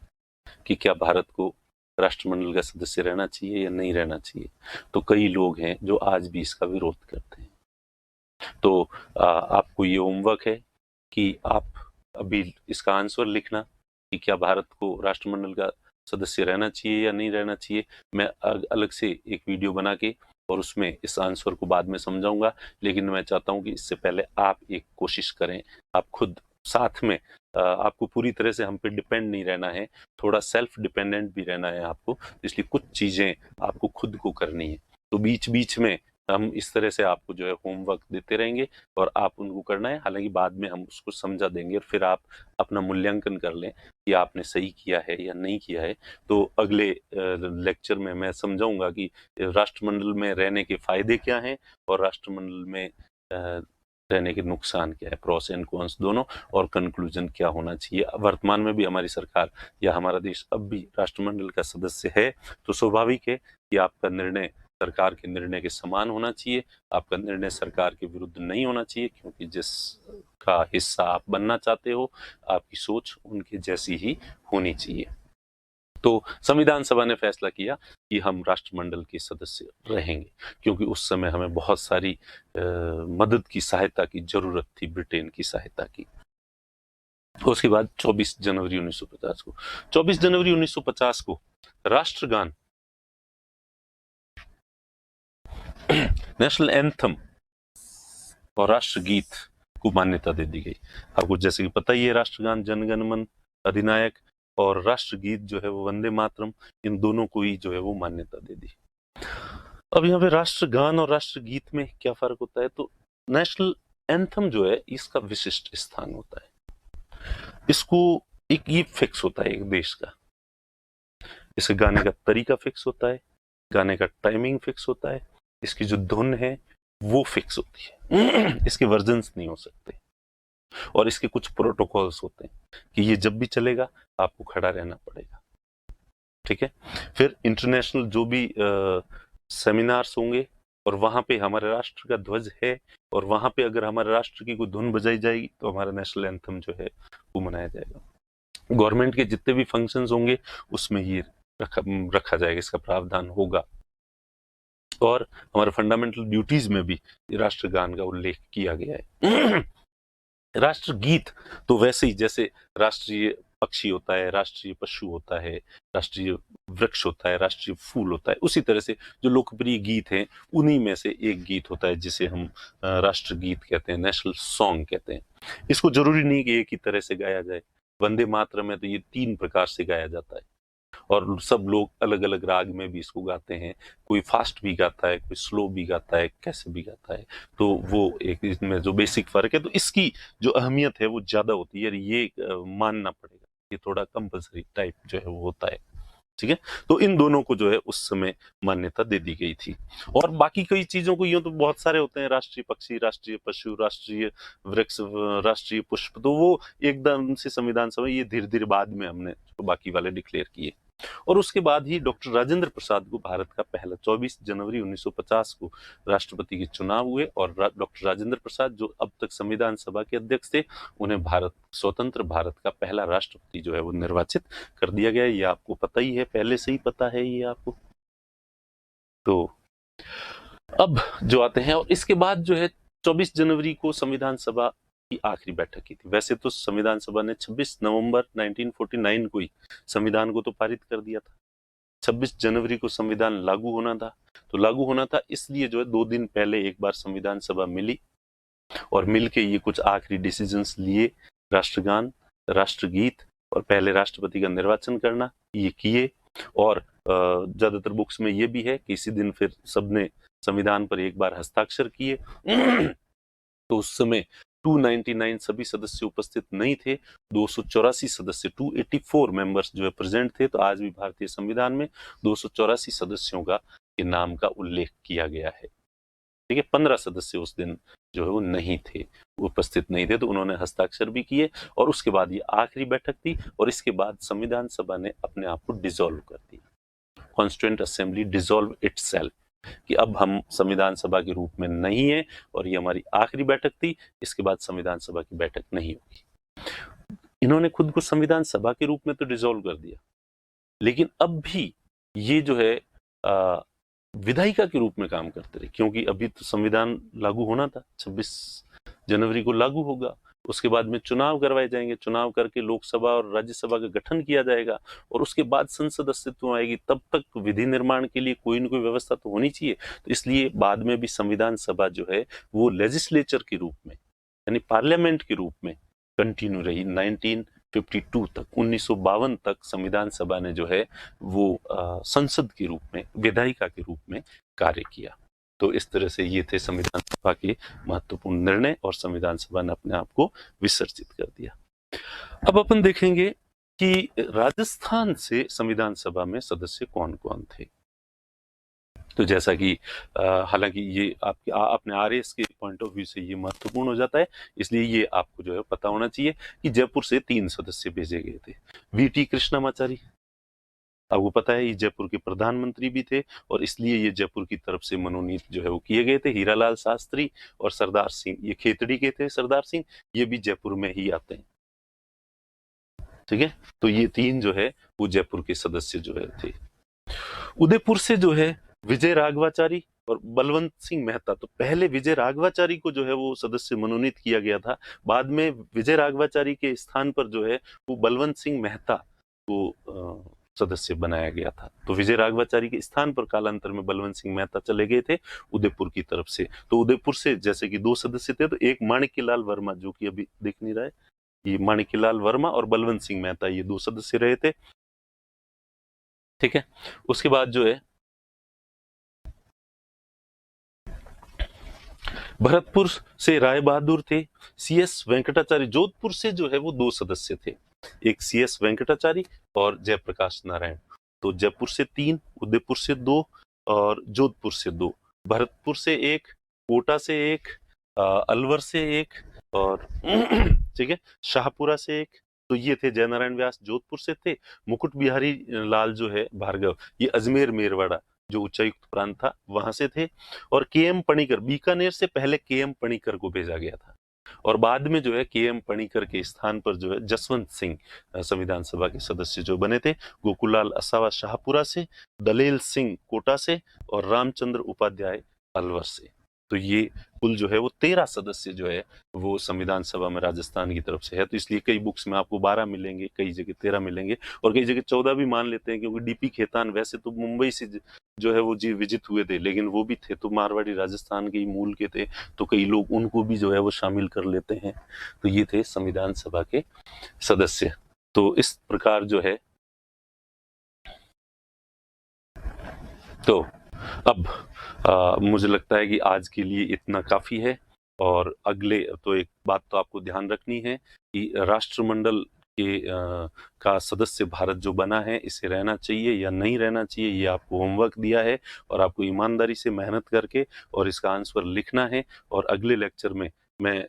कि क्या भारत को राष्ट्रमंडल का सदस्य रहना चाहिए या नहीं रहना चाहिए। तो कई लोग हैं जो आज भी इसका विरोध करते हैं। तो आपको ये होमवर्क है कि आप अभी इसका आंसर लिखना कि क्या भारत को राष्ट्रमंडल का सदस्य रहना चाहिए या नहीं रहना चाहिए। मैं अलग से एक वीडियो बना के और उसमें इस आंसर को बाद में समझाऊंगा, लेकिन मैं चाहता हूं कि इससे पहले आप एक कोशिश करें, आप खुद साथ में, आपको पूरी तरह से हम पे डिपेंड नहीं रहना है, थोड़ा सेल्फ डिपेंडेंट भी रहना है आपको, इसलिए कुछ चीजें आपको खुद को करनी है। तो बीच बीच में हम इस तरह से आपको जो है होमवर्क देते रहेंगे और आप उनको करना है। हालांकि बाद में हम उसको समझा देंगे और फिर आप अपना मूल्यांकन कर लें कि आपने सही किया है या नहीं किया है। तो अगले लेक्चर में मैं समझाऊंगा कि राष्ट्रमंडल में रहने के फायदे क्या हैं और राष्ट्रमंडल में रहने के नुकसान क्या है, प्रोस एंड कॉन्स दोनों, और कंक्लूजन क्या होना चाहिए। वर्तमान में भी हमारी सरकार या हमारा देश अब भी राष्ट्रमंडल का सदस्य है, तो स्वाभाविक है कि आपका निर्णय सरकार के निर्णय के समान होना चाहिए। आपका निर्णय सरकार के विरुद्ध नहीं होना चाहिए, क्योंकि जिसका हिस्सा आप बनना चाहते हो, आपकी सोच उनके जैसी ही होनी चाहिए। तो संविधान सभा ने फैसला किया कि हम राष्ट्रमंडल के सदस्य रहेंगे, क्योंकि उस समय हमें बहुत सारी मदद की, सहायता की जरूरत थी, ब्रिटेन की सहायता की। उसके बाद 24 जनवरी 1950 को राष्ट्रगान, नेशनल एंथम और राष्ट्रगीत को मान्यता दे दी गई। आपको जैसे कि पता ही है, राष्ट्रगान जनगण मन अधिनायक और राष्ट्रगीत जो है वो वंदे मातरम, इन दोनों को ही जो है वो मान्यता दे दी। अब यहाँ पे राष्ट्रगान और राष्ट्रगीत में क्या फर्क होता है? तो नेशनल एंथम जो है इसका विशिष्ट स्थान होता है, इसको एक ये फिक्स होता है एक देश का, इसके गाने का तरीका फिक्स होता है, गाने का टाइमिंग फिक्स होता है, इसकी जो धुन है वो फिक्स होती है, इसके वर्जन्स नहीं हो सकते, और इसके कुछ प्रोटोकॉल्स होते हैं कि ये जब भी चलेगा आपको खड़ा रहना पड़ेगा। ठीक है, फिर इंटरनेशनल जो भी सेमिनार्स होंगे और वहां पे हमारे राष्ट्र का ध्वज है, और वहां पे अगर हमारे राष्ट्र की कोई धुन बजाई जाएगी तो हमारा नेशनल एंथम जो है वो मनाया जाएगा। गवर्नमेंट के जितने भी फंक्शंस होंगे उसमें ये रखा जाएगा, इसका प्रावधान होगा। और हमारे फंडामेंटल ड्यूटीज में भी राष्ट्रगान का उल्लेख किया गया है। राष्ट्रगीत तो वैसे ही जैसे राष्ट्रीय पक्षी होता है, राष्ट्रीय पशु होता है, राष्ट्रीय वृक्ष होता है, राष्ट्रीय फूल होता है, उसी तरह से जो लोकप्रिय गीत हैं उन्हीं में से एक गीत होता है जिसे हम राष्ट्रगीत कहते हैं, नेशनल सॉन्ग कहते हैं। इसको जरूरी नहीं कि एक ही तरह से गाया जाए। वंदे मातरम है तो ये 3 प्रकार से गाया जाता है, और सब लोग अलग अलग राग में भी इसको गाते हैं, कोई फास्ट भी गाता है, कोई स्लो भी गाता है, कैसे भी गाता है। तो वो एक इसमें जो बेसिक फर्क है, तो इसकी जो अहमियत है वो ज्यादा होती है, ये मानना पड़ेगा, ये थोड़ा कंपल्सरी टाइप जो है वो होता है। ठीक है, तो इन दोनों को जो है उस समय मान्यता दे दी गई थी। और बाकी कई चीजों को यूं तो बहुत सारे होते हैं, राष्ट्रीय पक्षी, राष्ट्रीय पशु, राष्ट्रीय वृक्ष, राष्ट्रीय पुष्प, तो वो एकदम से संविधान सभा ये धीरे धीरे बाद में हमने बाकी वाले डिक्लेयर किए। और उसके बाद ही डॉक्टर राजेंद्र प्रसाद को भारत का पहला 24 जनवरी 1950 को राष्ट्रपति के चुनाव हुए और डॉक्टर राजेंद्र प्रसाद जो अब तक संविधान सभा के अध्यक्ष थे, उन्हें स्वतंत्र भारत का पहला राष्ट्रपति जो है वो निर्वाचित कर दिया गया। ये आपको पता ही है, पहले से ही पता है ये आपको। तो अब जो आते हैं, और इसके बाद जो है 24 जनवरी को संविधान सभा की आखिरी बैठक की थी। वैसे तो संविधान सभा ने 26 नवंबर 1949 को ही संविधान को तो पारित कर दिया था। 26 जनवरी को संविधान लागू होना था, तो लागू होना था इसलिए जो है 2 दिन पहले एक बार संविधान सभा मिली और मिलके ये कुछ आखिरी डिसीजंस लिए, राष्ट्रगान, राष्ट्रगीत और पहले राष्ट्रपति का निर्वाचन करना, ये किए। और ज्यादातर बुक्स में ये भी है कि इसी दिन फिर सबने संविधान पर एक बार हस्ताक्षर किए। तो उस समय 299 सभी सदस्य उपस्थित नहीं थे, 284 सदस्य 284 मेंबर्स जो है प्रेजेंट थे। तो आज भी भारतीय संविधान में 284 सदस्यों का के नाम का उल्लेख किया गया है। ठीक है, 15 सदस्य उस दिन जो है वो नहीं थे, उपस्थित नहीं थे, तो उन्होंने हस्ताक्षर भी किए। और उसके बाद ये आखिरी बैठक थी और इसके बाद संविधान सभा ने अपने आप को डिसॉल्व कर दिया। कॉन्स्टिट्यूएंट असेंबली डिसॉल्व इटसेल्फ, कि अब हम संविधान सभा के रूप में नहीं है और ये हमारी आखिरी बैठक थी, इसके बाद संविधान सभा की बैठक नहीं होगी। इन्होंने खुद को संविधान सभा के रूप में तो डिसॉल्व कर दिया, लेकिन अब भी ये जो है विधायिका के रूप में काम करते रहे, क्योंकि अभी तो संविधान लागू होना था, 26 जनवरी को लागू होगा। उसके बाद में चुनाव करवाए जाएंगे, चुनाव करके लोकसभा और राज्यसभा का गठन किया जाएगा और उसके बाद संसद अस्तित्व में आएगी। तब तक विधि निर्माण के लिए कोई न कोई व्यवस्था तो होनी चाहिए। तो इसलिए बाद में भी संविधान सभा जो है वो लेजिस्लेचर के रूप में, यानी पार्लियामेंट के रूप में कंटिन्यू रही। 1952 तक, 1952 तक संविधान सभा ने जो है वो संसद के रूप में, विधायिका के रूप में कार्य किया। तो इस तरह से ये थे संविधान सभा के महत्वपूर्ण निर्णय और संविधान सभा ने अपने आप को विसर्जित कर दिया। अब अपन देखेंगे कि राजस्थान से संविधान सभा में सदस्य कौन कौन थे। तो जैसा कि हालांकि ये आपके अपने आरएस के पॉइंट ऑफ व्यू से ये महत्वपूर्ण हो जाता है, इसलिए ये आपको जो है पता होना चाहिए कि जयपुर से 3 सदस्य भेजे गए थे। वीटी कृष्णामाचारी, आपको पता है ये जयपुर के प्रधानमंत्री भी थे और इसलिए ये जयपुर की तरफ से मनोनीत जो है वो किए गए थे। हीरालाल शास्त्री और सरदार सिंह, ये खेतड़ी के थे सरदार सिंह, ये भी जयपुर में ही आते हैं। ठीक है, तो ये 3 जो है वो जयपुर के सदस्य जो है थे। उदयपुर से जो है विजय राघवाचारी और बलवंत सिंह मेहता। तो पहले विजय राघवाचारी को जो है वो सदस्य मनोनीत किया गया था, बाद में विजय राघवाचारी के स्थान पर जो है वो बलवंत सिंह मेहता को सदस्य बनाया गया था। तो विजय राघवाचारी के स्थान पर कालांतर में बलवंत सिंह मेहता चले गए थे उदयपुर की तरफ से। तो उदयपुर से जैसे कि 2 सदस्य थे, तो एक माणिक्यलाल वर्मा जो कि अभी दिख नहीं रहा है, ये माणिक्यलाल वर्मा और बलवंत सिंह मेहता, ये 2 सदस्य रहे थे। ठीक है, उसके बाद जो है भरतपुर से राय बहादुर थे। सीएस वेंकटाचारी, जोधपुर से जो है वो 2 सदस्य थे, एक सीएस वेंकटाचारी और जयप्रकाश नारायण। तो जयपुर से 3, उदयपुर से 2 और जोधपुर से 2, भरतपुर से 1, कोटा से 1, अलवर से 1 और ठीक है, शाहपुरा से 1। तो ये थे जयनारायण व्यास, जोधपुर से थे। मुकुट बिहारी लाल जो है भार्गव, ये अजमेर मेरवाड़ा जो उच्चायुक्त प्रांत था वहां से थे। और केएम पणिकर, बीकानेर से पहले केएम पणिकर को भेजा गया था और बाद में जो है केएम पणिकर के स्थान पर जो है जसवंत सिंह संविधान सभा के सदस्य जो बने थे। गोकुलाल असावा शाहपुरा से, दलेल सिंह कोटा से और रामचंद्र उपाध्याय अलवर से। तो ये कुल जो है वो 13 सदस्य जो है वो संविधान सभा में राजस्थान की तरफ से है। तो इसलिए कई बुक्स में आपको 12 मिलेंगे, कई जगह 13 मिलेंगे और कई जगह 14 भी मान लेते हैं, क्योंकि डीपी खेतान वैसे तो मुंबई से जो है वो जी विजित हुए थे, लेकिन वो भी थे तो मारवाड़ी राजस्थान के ही मूल के थे, तो कई लोग उनको भी जो है वो शामिल कर लेते हैं। तो ये थे संविधान सभा के सदस्य। तो इस प्रकार जो है, तो अब मुझे लगता है कि आज के लिए इतना काफी है। और अगले तो एक बात तो आपको ध्यान रखनी है कि राष्ट्रमंडल के का सदस्य भारत जो बना है, इसे रहना चाहिए या नहीं रहना चाहिए, ये आपको होमवर्क दिया है और आपको ईमानदारी से मेहनत करके और इसका आंसर लिखना है। और अगले लेक्चर में मैं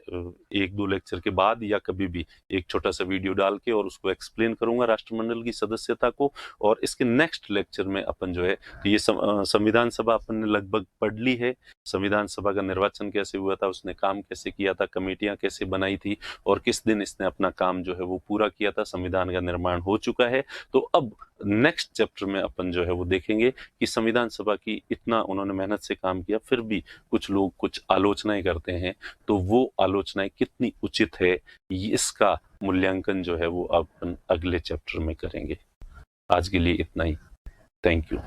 1-2 लेक्चर के बाद या कभी भी एक छोटा-सा वीडियो डाल के और उसको एक्सप्लेन करूँगा राष्ट्रमंडल की सदस्यता को। और इसके नेक्स्ट लेक्चर में अपन जो है ये संविधान सभा अपन ने लगभग पढ़ ली है। संविधान सभा का निर्वाचन कैसे हुआ था, उसने काम कैसे किया था, कमेटियाँ कैसे बनाई थी और किस दिन इसने अपना काम जो है वो पूरा किया था, संविधान का निर्माण हो चुका है। तो अब नेक्स्ट चैप्टर में अपन जो है वो देखेंगे कि संविधान सभा की इतना उन्होंने मेहनत से काम किया, फिर भी कुछ लोग कुछ आलोचनाएं करते हैं, तो वो आलोचनाएं कितनी उचित है, इसका मूल्यांकन जो है वो अपन अगले चैप्टर में करेंगे। आज के लिए इतना ही। Thank you.